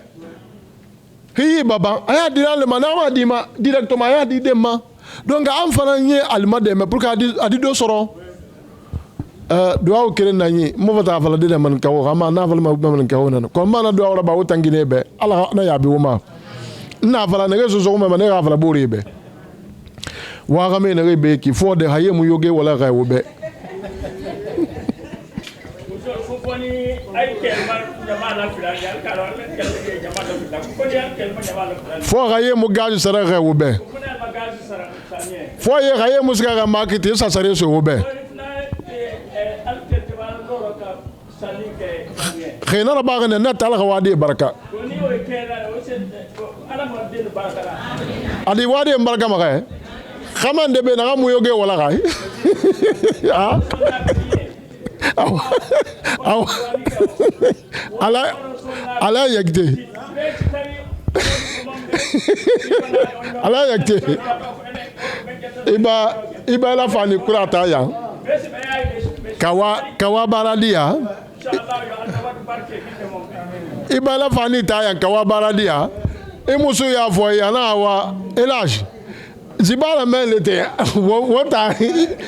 Hi baba, aya dila lema na wa dima directement aya di dema. Donc am fana nye alma dema pour ka adido soro. Doa o kere na nyi, mo vata fala de man kawo, ama na fala ma man kawo na. Ko mana doa ora ba o tangine be, ala na ya bi woma. Na fala na rezo zo ma na ga fala bori be. Wa ga me na be ki fo de haye mu yoge wala ga wo be. Fo ga ye mu gaji sara ga wo be. Fo ye ga ye mu ska ga market sa sare so wo be. Khayna na ba ga na tal ga wadi baraka. Adi wadi baraka ma ga. Khaman de be na mu yoge wala ga. Ah. Aw. Ala yakte. Ala yakte. Iba la fani kurata ya. Kawa baradia. Iba la fani ta ya kawa baradia. Emusu ya fo ya na wa elage. Zibala melete wota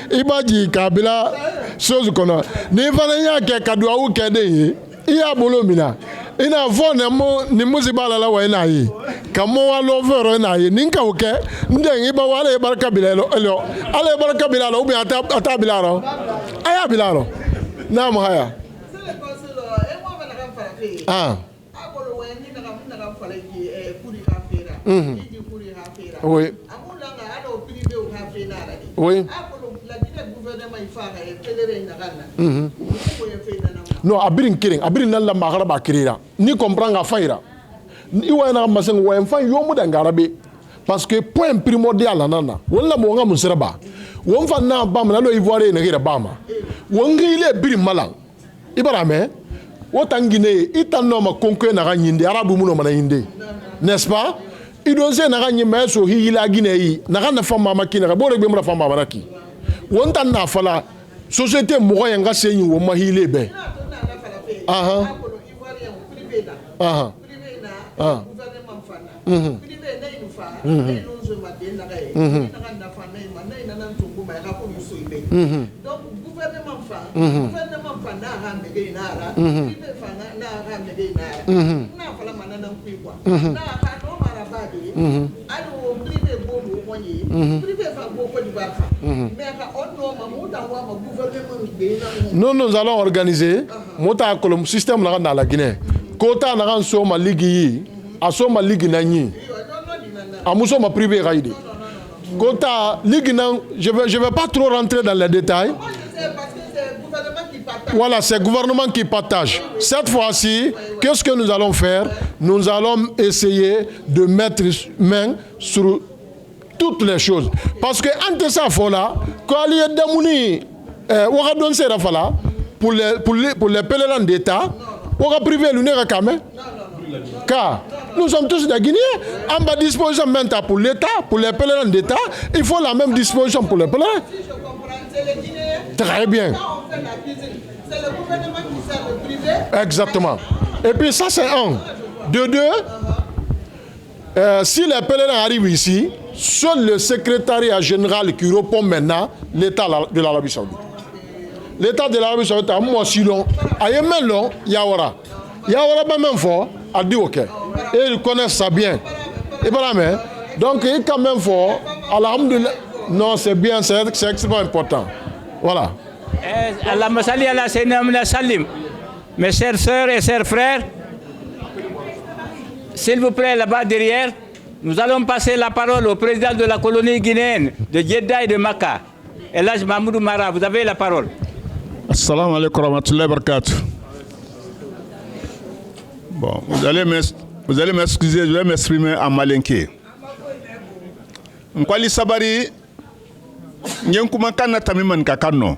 ibaji kabila sozu kono ni fana nya ke kadua u ke de iya bolo mina ina fone mo ni muzibala la wa ina yi kamo wa lo vero ina yi ninka uke nde iba wala baraka bilalo elo ala baraka bilalo ubi ata bilalo aya bilalo na mo haya ah oui. Oui. Non, abirin kiring, abirin nalla magara ba kirira. Ni comprendre faira. Ni wa na masengo wa enfant yomu da ngarabe. Parce que point primordial nana. Wala mo nga musraba. Won fa na bam na lo ivoire na gira bama. Won ngile birin malang. Ibarame. Wotangine itano ma konko na ganyinde arabu muno mana yinde. N'est-ce pas? Idonse na ganye meso hila Guinée na gana fama makina ka bore be mura fama baraki wonta na fala société mo yanga senyi wo mahile be aha aha ah donc gouvernement fa na rambe ge nara privé fa na rambe ge nara na fala manana kuikwa na ha no marabadi alo privé bobo moyi privé fa boko di barfa mais ka onno ma muta wa ma gouvernement be na nous allons organiser mota kolom système na la Guinée kota na kan so ma ligi a so ma ligi na nyi amuso ma privé raide kota ligi na je vais pas trop rentrer dans les détails. Voilà, c'est le gouvernement qui partage. Cette fois-ci, qu'est-ce que nous allons faire? Nous allons essayer de mettre main sur toutes les choses. Parce que entre ça, quand il y a des gens pour les pèlerins d'État, on va priver l'unité car nous sommes tous des Guinéens. En bas disposition maintenant pour l'État, pour les pèlerins d'État, il faut la même disposition pour les pèlerins. Très bien. C'est le gouvernement qui sert le privé. Exactement. Et puis ça c'est un. De deux, Si les pèlerins arrivent ici, seul le secrétariat général qui répond maintenant, l'État de l'Arabie Saoudite. L'État de l'Arabie Saoudite a moi si long, a yémen long, Yawara. Yawara ben même fort, a dit ok. Et ils connaissent ça bien. Et voilà, mais donc il est quand même fort. Alhamdulillah. Non, c'est bien, c'est extrêmement important. Voilà. Allahumma salli ala sayyidina Salim. Mes chères sœurs et chers frères, s'il vous plaît, là-bas derrière, nous allons passer la parole au président de la colonie guinéenne de Jeddah et de Makkah. Elhadj Mahmoudou Mara, vous avez la parole. Assalamu alaikum wa rahmatullahi wa barakatuh. Bon, vous allez m'excuser, je vais m'exprimer en malinké. Nkwali sabari, nyenkuma kana tamiman kakano.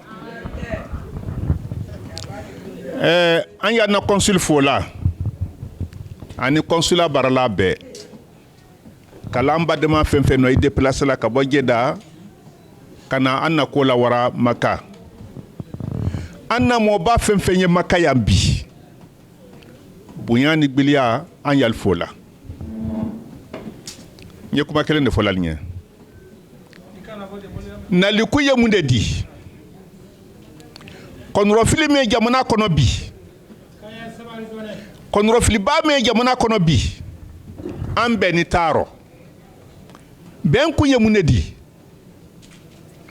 Anya na consul fola. Ani consulat barala be. Kalamba dema fenfe no ide place la kabo Jeddah kana anna kola wara Maka. Anna mo ba fenfe nye Maka yambi. Bunyani gbilia anyal fola. Nye kuma kele ne fola nye. Na likuye munde di. Konro fili me jamana kono bi. Konro fili ba me jamana kono bi. Ambe ni taro. Ben kuye munde di.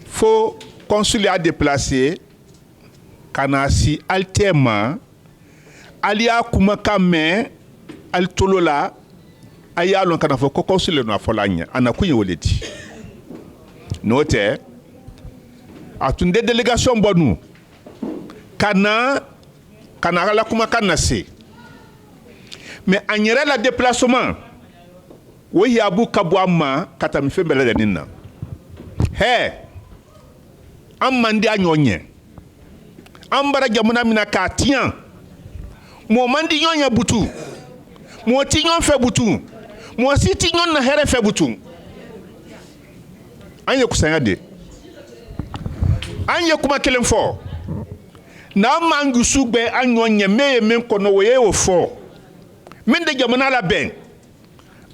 Faut consulat déplacé kanasi altema alia kuma kame al tolola ayalon kana fo ko consulat no afolanya ana kuye woledi note atunde délégation bonu kana la kuma kanase mais anyere la déplacement oui abu kabwama katami fembele denina he amandi anyonye ambara jamuna mina katian mo mandi nyonya butu mo ti nyon fe butu mo si ti nyon na here fe butu anye kusanya de anye kuma kelen fo na mangu sugbe anyonye meye men kono woye wo fo men de jamuna la ben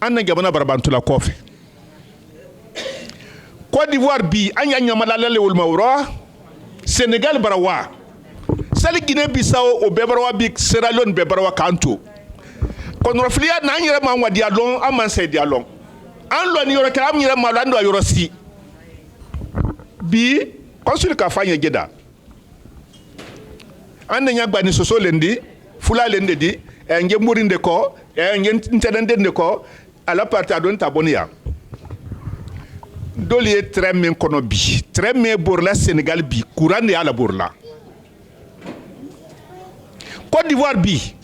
anna jamuna barbantula kofi Côte d'Ivoire bi anya nyamala lele wol mawro Sénégal barawa sali Guinée Bissau o bebarawa bi Sierra Leone bebarawa kanto kon roflia na nyere ma wadi alon aman se dialon an lo ni yoro kram nyere ma lo ando yoro si bi consul ka fanya Jeddah ande nya gbani soso lendi fula lende di nge murinde ko nge ntedende ko ala parta don tabonia doli très bien kono bi très bien borla Sénégal bi courant de ala borla Côte d'Ivoire bi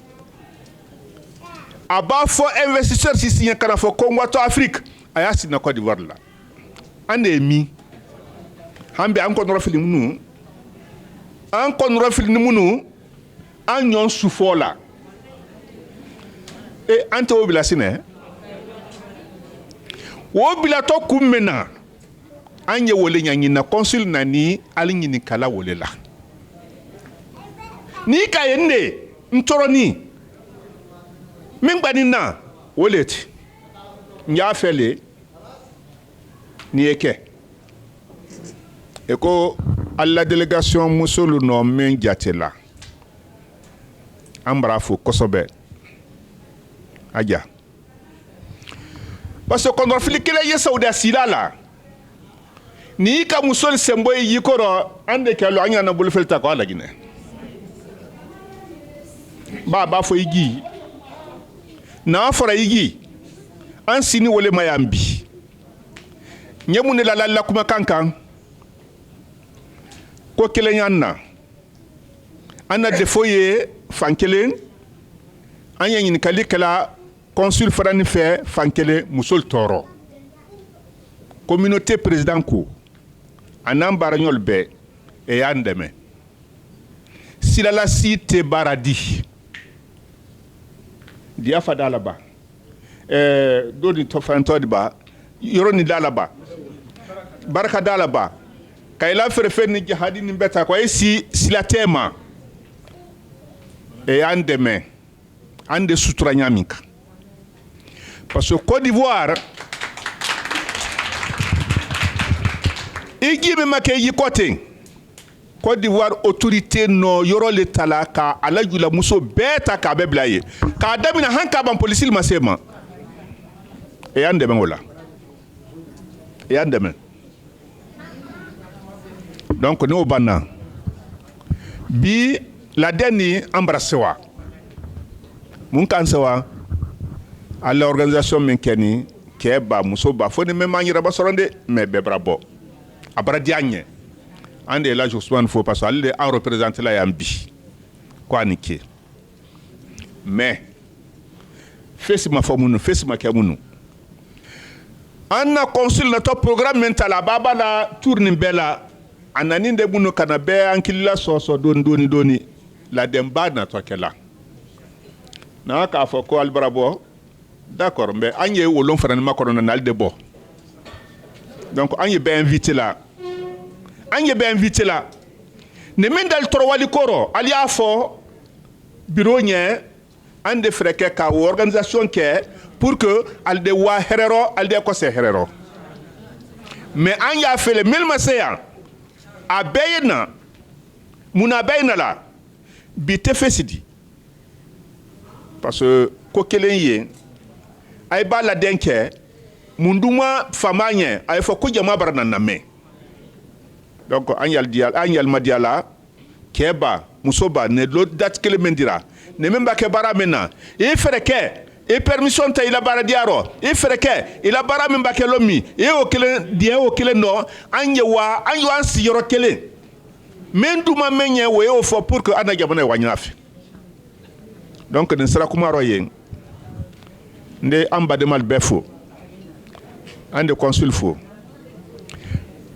aba fo investisseur si signé kana fo Congo to Afrique aya sina Côte d'Ivoire la ande mi hambe an kono rafili munu an kono rafili munu an nyon sufola e ante obila sine obila to kumena anye wole nyanyi na consul nani alinyini kala wole la ni kayende ntoroni mingbani na woleti nya fele ni eke eko alla délégation musolu no men jatela ambra fo kosobe aja parce que quand on fait que les Saoudiens silala ni ka musol sembo yikoro ande ke lo anya na bul felta ko la Guinée ba fo igi na fora igi an sini wole mayambi nyemune la kuma kankan ko kele nyanna ana defoye fankelen anya nyin kalikala consul farani fait fankele musol toro communauté président ko anam baranyol be e yandeme silala site baradi dia fadala ba doni to fanto ba yoroni dala ba baraka dala ba kayla ferfe ni jihadi ni beta ko si silatema e yandeme ande sutura nyamika parce que Côte d'Ivoire igi me make yi côté Côte d'Ivoire autorité no yoro le tala ka ala jula muso beta ka be blaye ka damina hanka ban police il masema e ande men wala e ande men donc no banna bi la deni embrassewa mun kan sewa à l'organisation men keni keba muso ba foni me manyira ba soronde me be brabo abra diagne ande la Ousmane faut parce aller en représenter la yambi quoi niké mais fesima famunu fesima kamunu anna consul na to programme mentala baba la tourne bela anani de bunu kana be ankilla soso doni la demba na to kela na ka fo ko albrabo d'accord mais anye wolon fanan makono na alde bo donc anye be invité là anye be invité là ne mendal toro wali koro ali afo bureau nye ande freke ka organisation ke pour que alde wa herero alde ko se herero mais anya fait le mil maseya abeyna muna beyna la bi te fesidi parce que ko kelenye ay ba la denke munduma famanye ay fo ko jama barana name donc anyal madiala keba musoba ne lo dat kele mendira ne memba ke bara mena e fereke e permission ta ila bara diaro e fereke ila bara memba ke lomi e o kele no anyo ansi yoro kele menduma menye we o fo pour que ana jabana wanyafi donc ne sera kuma royen nde amba de mal befo ande consul fo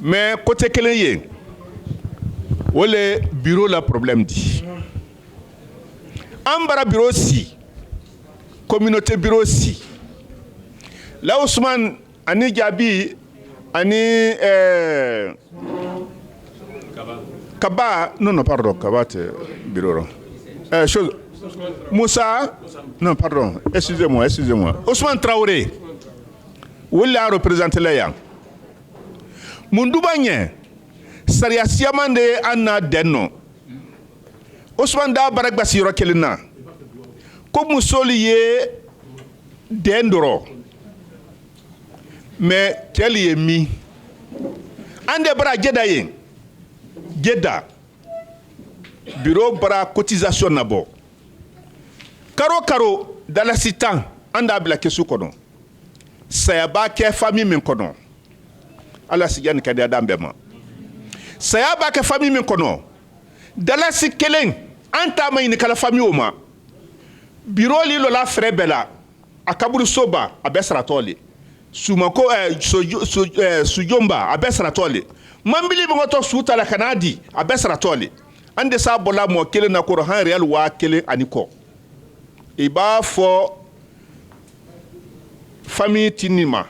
mais côté keleye wole bureau la problème dit ambara bureau si communauté bureau si là Ousmane ani Jabi ani Kaba non pardon Kaba bureau chose Moussa non pardon excusez-moi Ousmane Traoré wole a représenté les gens Mundubanye Saria Siamande Anna Denno Ousmane da Baragba Siro Kelina Comme Soliye Dendoro mais Kelly mi Ande Bra Jedda bureau Bra cotisation nabo Karo dans la citan anda bla kesu kono Sayaba ke famille men kono ala sigane kadi adambema sayaba ke famille men kono dala sikelen anta mayni kala famille oma bureau li lo la frebela akaburu soba abesra tole sumako sujomba abesra tole mambili mo to suta la kanadi abesra tole ande sa bola mo kele na ko han real wa kele aniko e ba fo famille tinima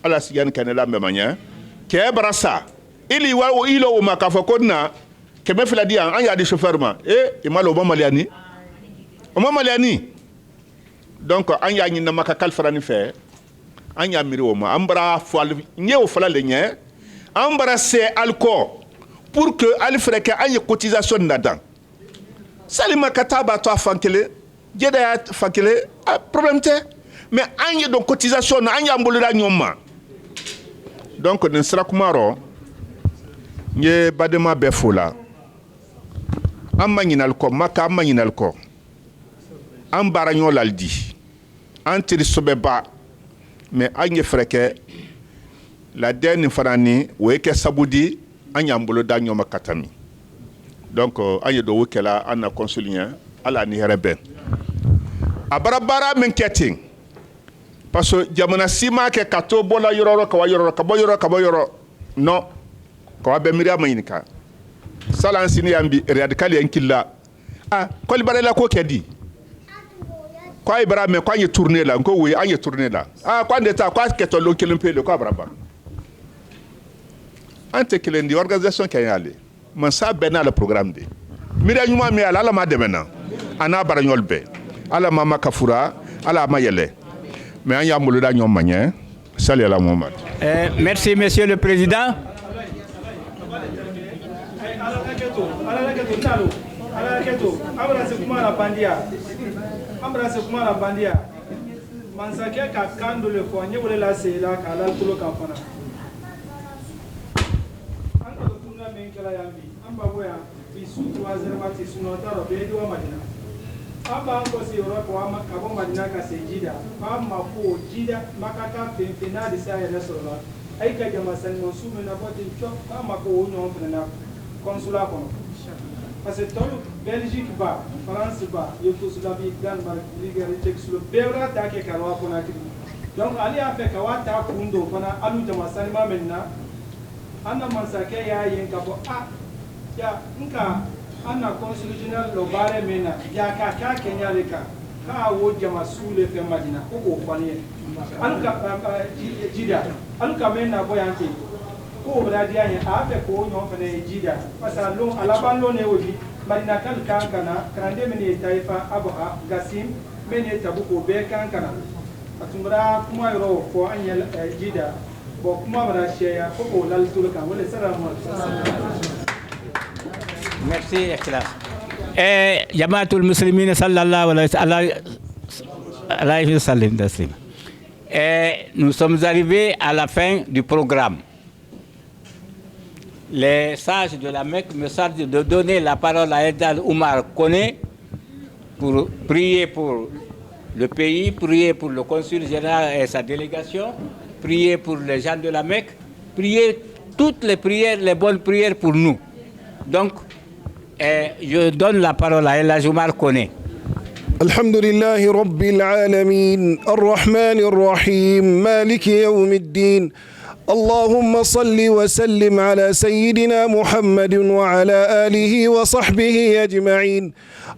ala sigan kanela memanya ke brasa ili wa ilo o makafo kodna ke me fila dia an ya de chauffeur ma e malo bo maliani o maliani donc an ya nyina maka kalfrani fe an ya miri o ma ambra fal nyew fala le nye ambra c'est alco pour que al freke an cotisation nadan salima kataba to fankele jeda fankele problème te mais an y donc cotisation an ya mbolira nyoma donc ne sera kumaro nye badema befola amanyinal ko maka amanyinal ko am baranyo laldi antiri sobeba mais anye freke la dernière farani weke sabudi anya mbolo da nyoma katami donc anye do wekela ana consulien ala ni herebe abarabara menketing parce que jamana sima ke kato bola yororo ka boyoro no ko be miriya mayinika salan sini yambi radical yankilla ko li barela ko kedi ko ibra me ko anye tourner la ko wi anye tourner la ko ndeta ko keto lo kelempele ko abraba ante kelendi organisation kayale man sa bena le programme de miriya nyuma mi ala ma demena ana baranyol be ala mama kafura ala mayele mais an y'a malo da ɲɔgɔn ma ɲɛ sali ala muhammad. Merci, Monsieur le Président. Mansakɛ ka kan dɔ le fɔ n ye wele lase la k'a latolo kan fana an ka tournoi min kɛra yan bi an b'a bɔ yan bi su 3 heures mati sunɔgɔ t'a rɔ bɛɛ di wa Madina an b'an kɔ se yɔrɔ ka bɔ Madina ka se Jida k'an ma ko Jida Maka ka fɛn fɛn n'a de se a yɛrɛ sɔrɔ la a y'i ka jama sanimɔ su min na fɔ ten cɔ k'an ma ko o ɲɔgɔn fana na consulat kɔnɔ parce que tɔlu Belgique ba France ba Yougoslavie Danemark Bulgarie Tchécoslovaquie bɛɛ bɛ taa kɛ Kalawa Conakry donc ale y'a fɛ ka waa taa kun don fana alu jama sanima min na an na mansakɛ y'a ye k'a fɔ ya nka an na consul général lɔ baara min na ya k'a k'a kɛɲɛ de kan k'a wo jama su le fɛ Madina ko k'o fɔ an ye alu ka Jida alu ka mɛn na bɔ yan ten ko bɛna diya ye a y'a fɛ k'o ɲɔgɔn fana ye Jida parce que a laban lon ne y'o di Madina kan kan ka na kalanden min ye Tayifa Abaha Gasim min ye Tabu k'o bɛɛ kan ka na a tun bɛra kuma yɔrɔ fɔ an ye Jida bon kuma bɛna sɛya ko k'o lali tolo kan wele salamu Merci, Excellence. Jamaatul Muslimin sallallahu alayhi wa sallam. Nous sommes arrivés à la fin du programme. Les sages de la Mecque me chargent de donner la parole à Eldad Oumar Koné pour prier pour le pays, prier pour le consul général et sa délégation, prier pour les gens de la Mecque, prier toutes les prières, les bonnes prières pour nous. Donc, je donne la parole à Eldad Oumar Koné. الحمد لله رب العالمين الرحمن الرحيم مالك يوم الدين اللهم صل وسلم على سيدنا محمد وعلى آله وصحبه أجمعين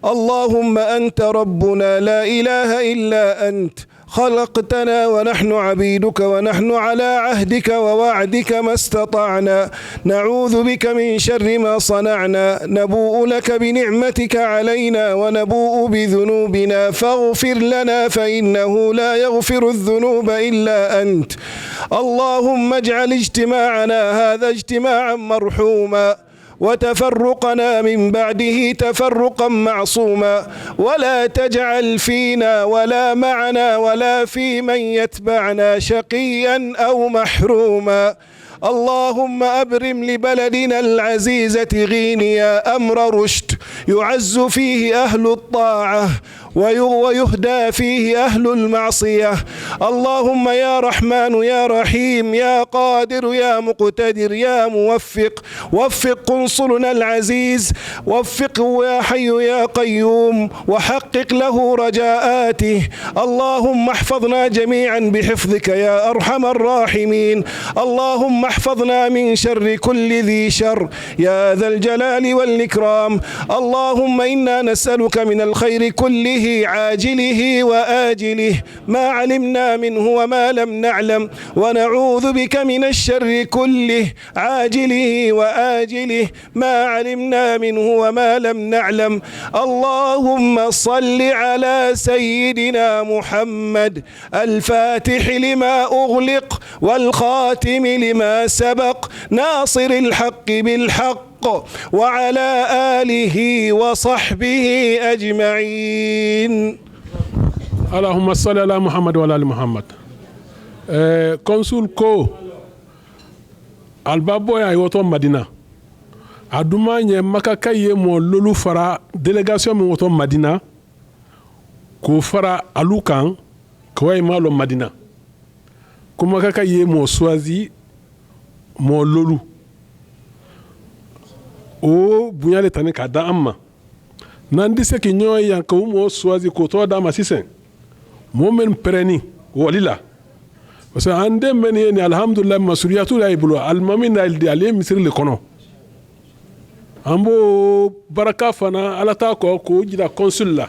اللهم أنت ربنا لا إله إلا أنت خلقتنا ونحن عبيدك ونحن على عهدك ووعدك ما استطعنا نعوذ بك من شر ما صنعنا نبوء لك بنعمتك علينا ونبوء بذنوبنا فاغفر لنا فإنه لا يغفر الذنوب إلا أنت اللهم اجعل اجتماعنا هذا اجتماعا مرحوما وتفرقنا من بعده تفرقا معصوما ولا تجعل فينا ولا معنا ولا في من يتبعنا شقيا أو محروما اللهم أبرم لبلدنا العزيزة غينيا أمر رشد يعز فيه أهل الطاعة ويهدى فيه أهل المعصية اللهم يا رحمن يا رحيم يا قادر يا مقتدر يا موفق وفق قنصلنا العزيز وفقه يا حي يا قيوم وحقق له رجاءاته اللهم احفظنا جميعا بحفظك يا أرحم الراحمين اللهم احفظنا من شر كل ذي شر يا ذا الجلال والإكرام اللهم إنا نسألك من الخير كله عاجله وآجله ما علمنا منه وما لم نعلم ونعوذ بك من الشر كله عاجله وآجله ما علمنا منه وما لم نعلم اللهم صل على سيدنا محمد الفاتح لما أغلق والخاتم لما سبق ناصر الحق بالحق وعلى آله وصحبه أجمعين اللهم صل على محمد وعلى آل محمد consul ko albabo ya yoto Madina aduma nye makaka ye mo lolu fara délégation mo woto Madina ko fara alukan ko way malo Madina ko makaka ye mo choisi mo lolu o bunyale tani ka da amma nan dise ki nyoy yan ko mo choisi ko to da masisen mo men preni walila parce que ande men ni alhamdulillah masuriyatu la ibulu almamin al di ali misir le kono ambo baraka fana alata ko jida consul la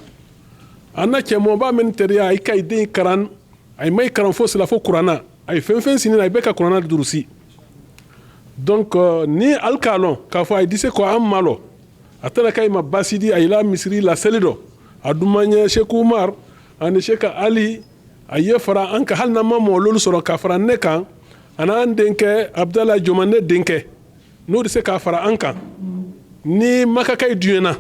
anna ke mo ba men teriya ay kay de karan ay may karan fo la fo qur'ana ay fen sinin ay beka qur'ana durusi donc ni alkalon ka fo ay dise ko am malo atala kay ma basidi ay la misri la selido adumanya Sheikh Umar ane Sheikh Ali a ye fara an ka hali n'an ma mɔgɔ sɔrɔ ka fara ne kan ani an denkɛ abdala joma ne denkɛ n'o de se k'a fara an kan ni makaka ye duɲɛna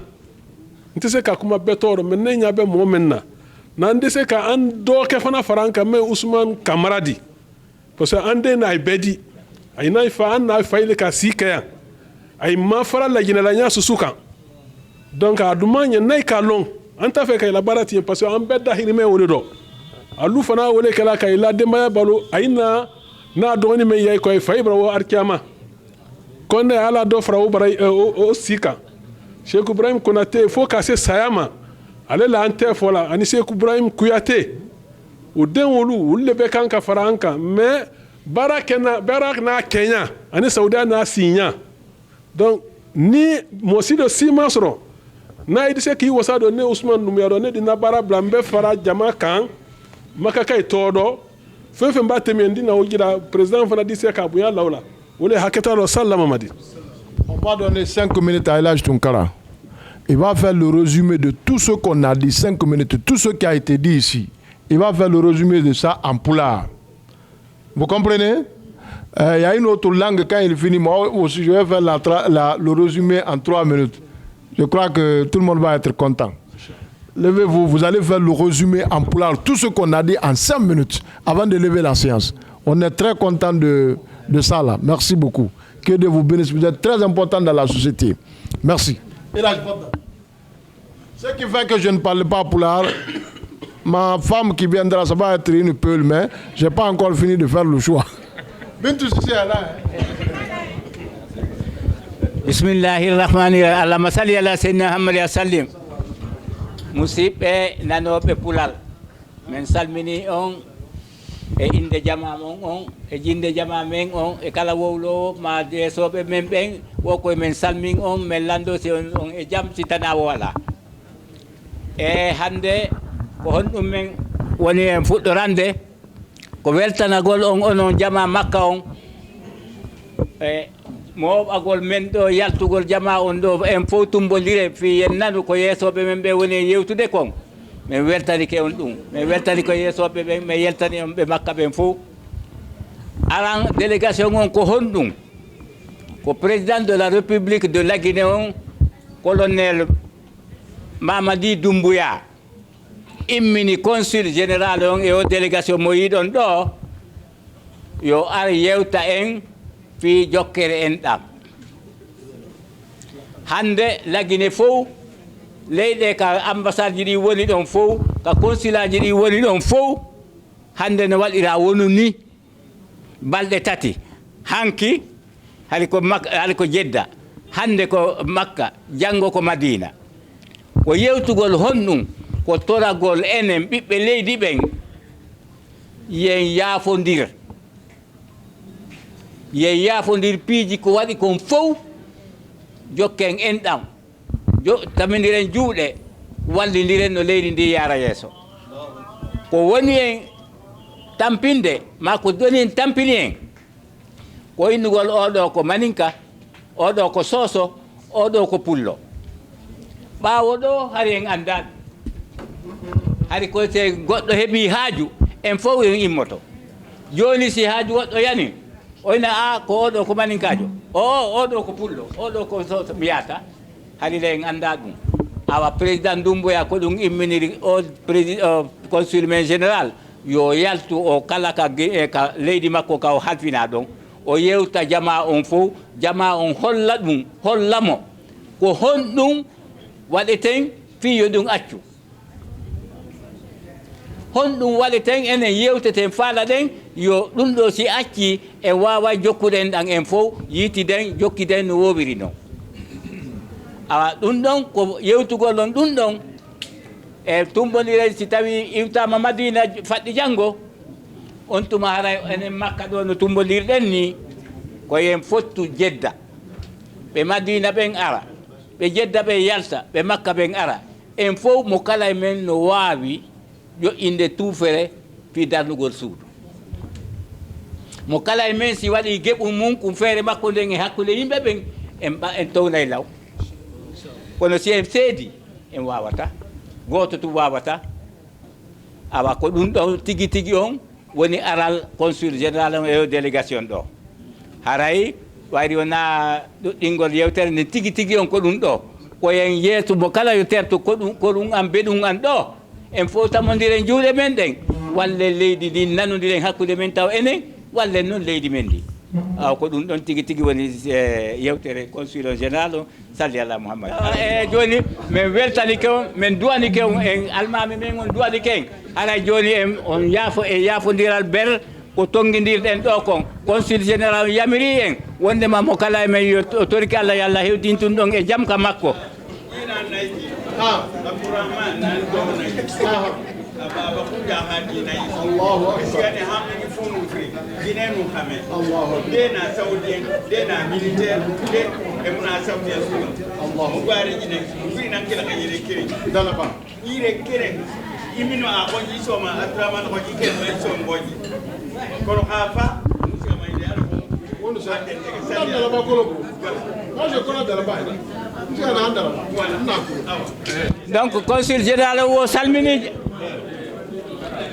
n tɛ se ka kuma bɛɛ tɔɔrɔ mɛ ne ɲɛ bɛ mɔgɔ min na n'an tɛ se ka an dɔgɔkɛ fana fara an kan mɛ usman kamara di parce que an den n'a ye bɛɛ di a ye n'a fa an n'a fa ye ka si kɛ yan a ye ma fara laginɛlanya susu kan donc a dun man ɲɛ n'a ye k'a lɔn an t'a fɛ ka yɛlɛ baara ten parce que an bɛɛ dahirimɛ o de dɔn alu fana wele kɛla ka i la denbaya balo a ye na n'a dɔgɔnin min yɛ kɔ ye fa ibra o arikiyama ko ne ala dɔ fara o si kan Sheikh Ibrahim Konate fo ka se saya ma ale la an tɛ fɔ la ani Sheikh Ibrahim Kuyate o den olu de bɛ kan ka fara an kan mais baara n'a kɛɲa ani Saudiya n'a siɲa donc ni mɔgɔ si dɔ si ma sɔrɔ n'a yi se k'i wasa dɔn ne Usman Numuya dɔn ne de na baara bila n bɛ fara jama kan makaka ye tɔɔ dɔ fɛn fɛn b'a tɛmɛ n di na o jira président fana di se k'a bonya la o la o de hakɛta dɔ sala Mamadi. On va donner 5 minutes à Elhaj Tunkara. Il va faire le résumé de tout ce qu'on a dit, 5 minutes, tout ce qui a été dit ici. Il va faire le résumé de ça en poulard. Vous comprenez? Il y a une autre langue, quand il finit, moi aussi je vais faire le résumé en 3 minutes. Je crois que tout le monde va être content. Levez-vous, vous allez faire le résumé en poulard, tout ce qu'on a dit en 5 minutes avant de lever la séance. On est très content de ça là. Merci beaucoup. Que Dieu vous bénisse. Vous êtes très important dans la société. Merci. Ce qui fait que je ne parle pas poulard, ma femme qui viendra, ça va être une peule, mais je n'ai pas encore fini de faire le choix. Bintou Sissi est là. Bismillahirrahmanirrahim. Allahumma salli ala sayyidina Muhammad wa sallim. Musibe nanoɓe pulal min salmini on e inde jama mon on e jinde jama men on e kala wowlowo ma desoɓe men ɓen wokoye men salmin on min lando si on e jaam si tana wala e hande ko honɗum men woni en fuɗɗorande ko weltanagol on onon jama makka on e moɓagol men ɗo yaltugol jama on ɗo en fof tumbodire fi yen nanu ko yeesoɓe men ɓe woni yewtude kon min weltanike on ɗum min weltani ko yeesoɓe ɓen min yeltani on ɓe makka ɓen fof aran délégation on ko honɗum ko président de la république de la Guinée on colonel Mamadi Doumbouya immini consul général on e o délégation mo yiɗon ɗo yo ar yewta en fi jokkere en ɗam hande lagine fof leyɗe ka ambassade ji ɗi woni ɗon fof ka consulat ji ɗi woni ɗon fof hande no waɗira wonu ni balɗe tati hanki hali ko Jedda hande ko Makka janngo ko Madina ko yewtugol honɗum ko toragol enen ɓiɓɓe leydi ɓen yen yaafondir piiji ko waɗi kon fof jokken en ɗam taminiren juuɗe wallidiren no leydi ndi yara yeeso ko woni en tampinde ma ko woni en tampini en ko innugol oɗo ko maninka oɗo ko soso oɗo ko pullo ɓaawo ɗo hari en anndaɗum hari ko se goɗɗo heeɓi haaju en fof en immoto joni si haaju goɗɗo yani oyna a ko oɗo ko maninkajo oɗo ko pullo oɗo ko soso mbiyata hari le en annda ɗum awa président Doumbouya ko ɗum imminiri o président consul men général yo yaltu o kala ka leydi makko ka o halfina ɗon o yewta jama on fof jama on holla ɗum hollamo ko honɗum waɗeten fiyo ɗum accu honɗum waɗeten enen yewteten faala ɗen yo ɗum ɗo si acci en wawa jokkuɗen ɗan en fof yiitiden jokkiden no wowiri noon awa ɗum ɗon ko yewtugol on ɗum ɗon e tumbodiren si tawi iwtama Madina faɗɗi janngo on tuma hara enen Makka ɗo no tumbodirɗen ni ko yen fottu Jedda ɓe Madina ɓen ara ɓe Jedda ɓe yalta ɓe Makka ɓen ara en fof mo kala men no wawi joƴƴinde tuufere fi darnugol suudu mo kala men si waɗi geɓum mum kum feere makko nden e hakkude yimɓe ɓen en townay law kono si en seedi en wawata goto tu wawata awa ko ɗum ɗo tigi tigi on woni aral consul général on e délégation ɗo haray wayri wona ɗuɗɗingol yewtere nde tigi tigi on ko ɗum ɗo koyen yeeso mo kala yo terto ko ɗum an be ɗum an ɗo en fof tammodiren juuɗe men ɗen walle leydi ndi nanodiren hakkude men taw enen walle noon leydi men ndi ko ɗum ɗon tigi tigi woni yewtere consul général o salli ala mouhammad e joni min weltanike on min duwanike on en almami men on duwanike en haray joni en on yaafo e yaafodiral ber ko tonguidirɗen ɗo kon consul général yamiri en wondema mo kala e men yo toriki Allah yo Allah hewdintun ɗon e jaam ka makko baba kuja hadi na hizo Allahu akbar hamni funu free dinenu kame Allahu akbar dena saudi dena militaire de emuna saudi sunu Allahu akbar jine free nan kila kayire kire dala ba ire kire imino a bonji soma atraman ko jike no som bonji kono hafa musia mai de arko wono sa dala ba kolo ko moi je connais dala ba donc consul général o salmini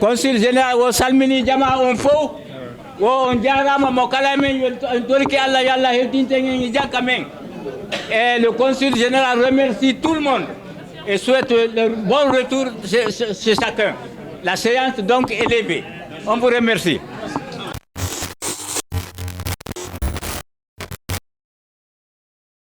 consul général o salmini jama on fof wo on jarama mo kala men yo torki Allah yo Allah hewtinte en jakka men et le consul général remercie tout le monde et souhaite le bon retour chez chacun. La séance donc est levée. On vous remercie.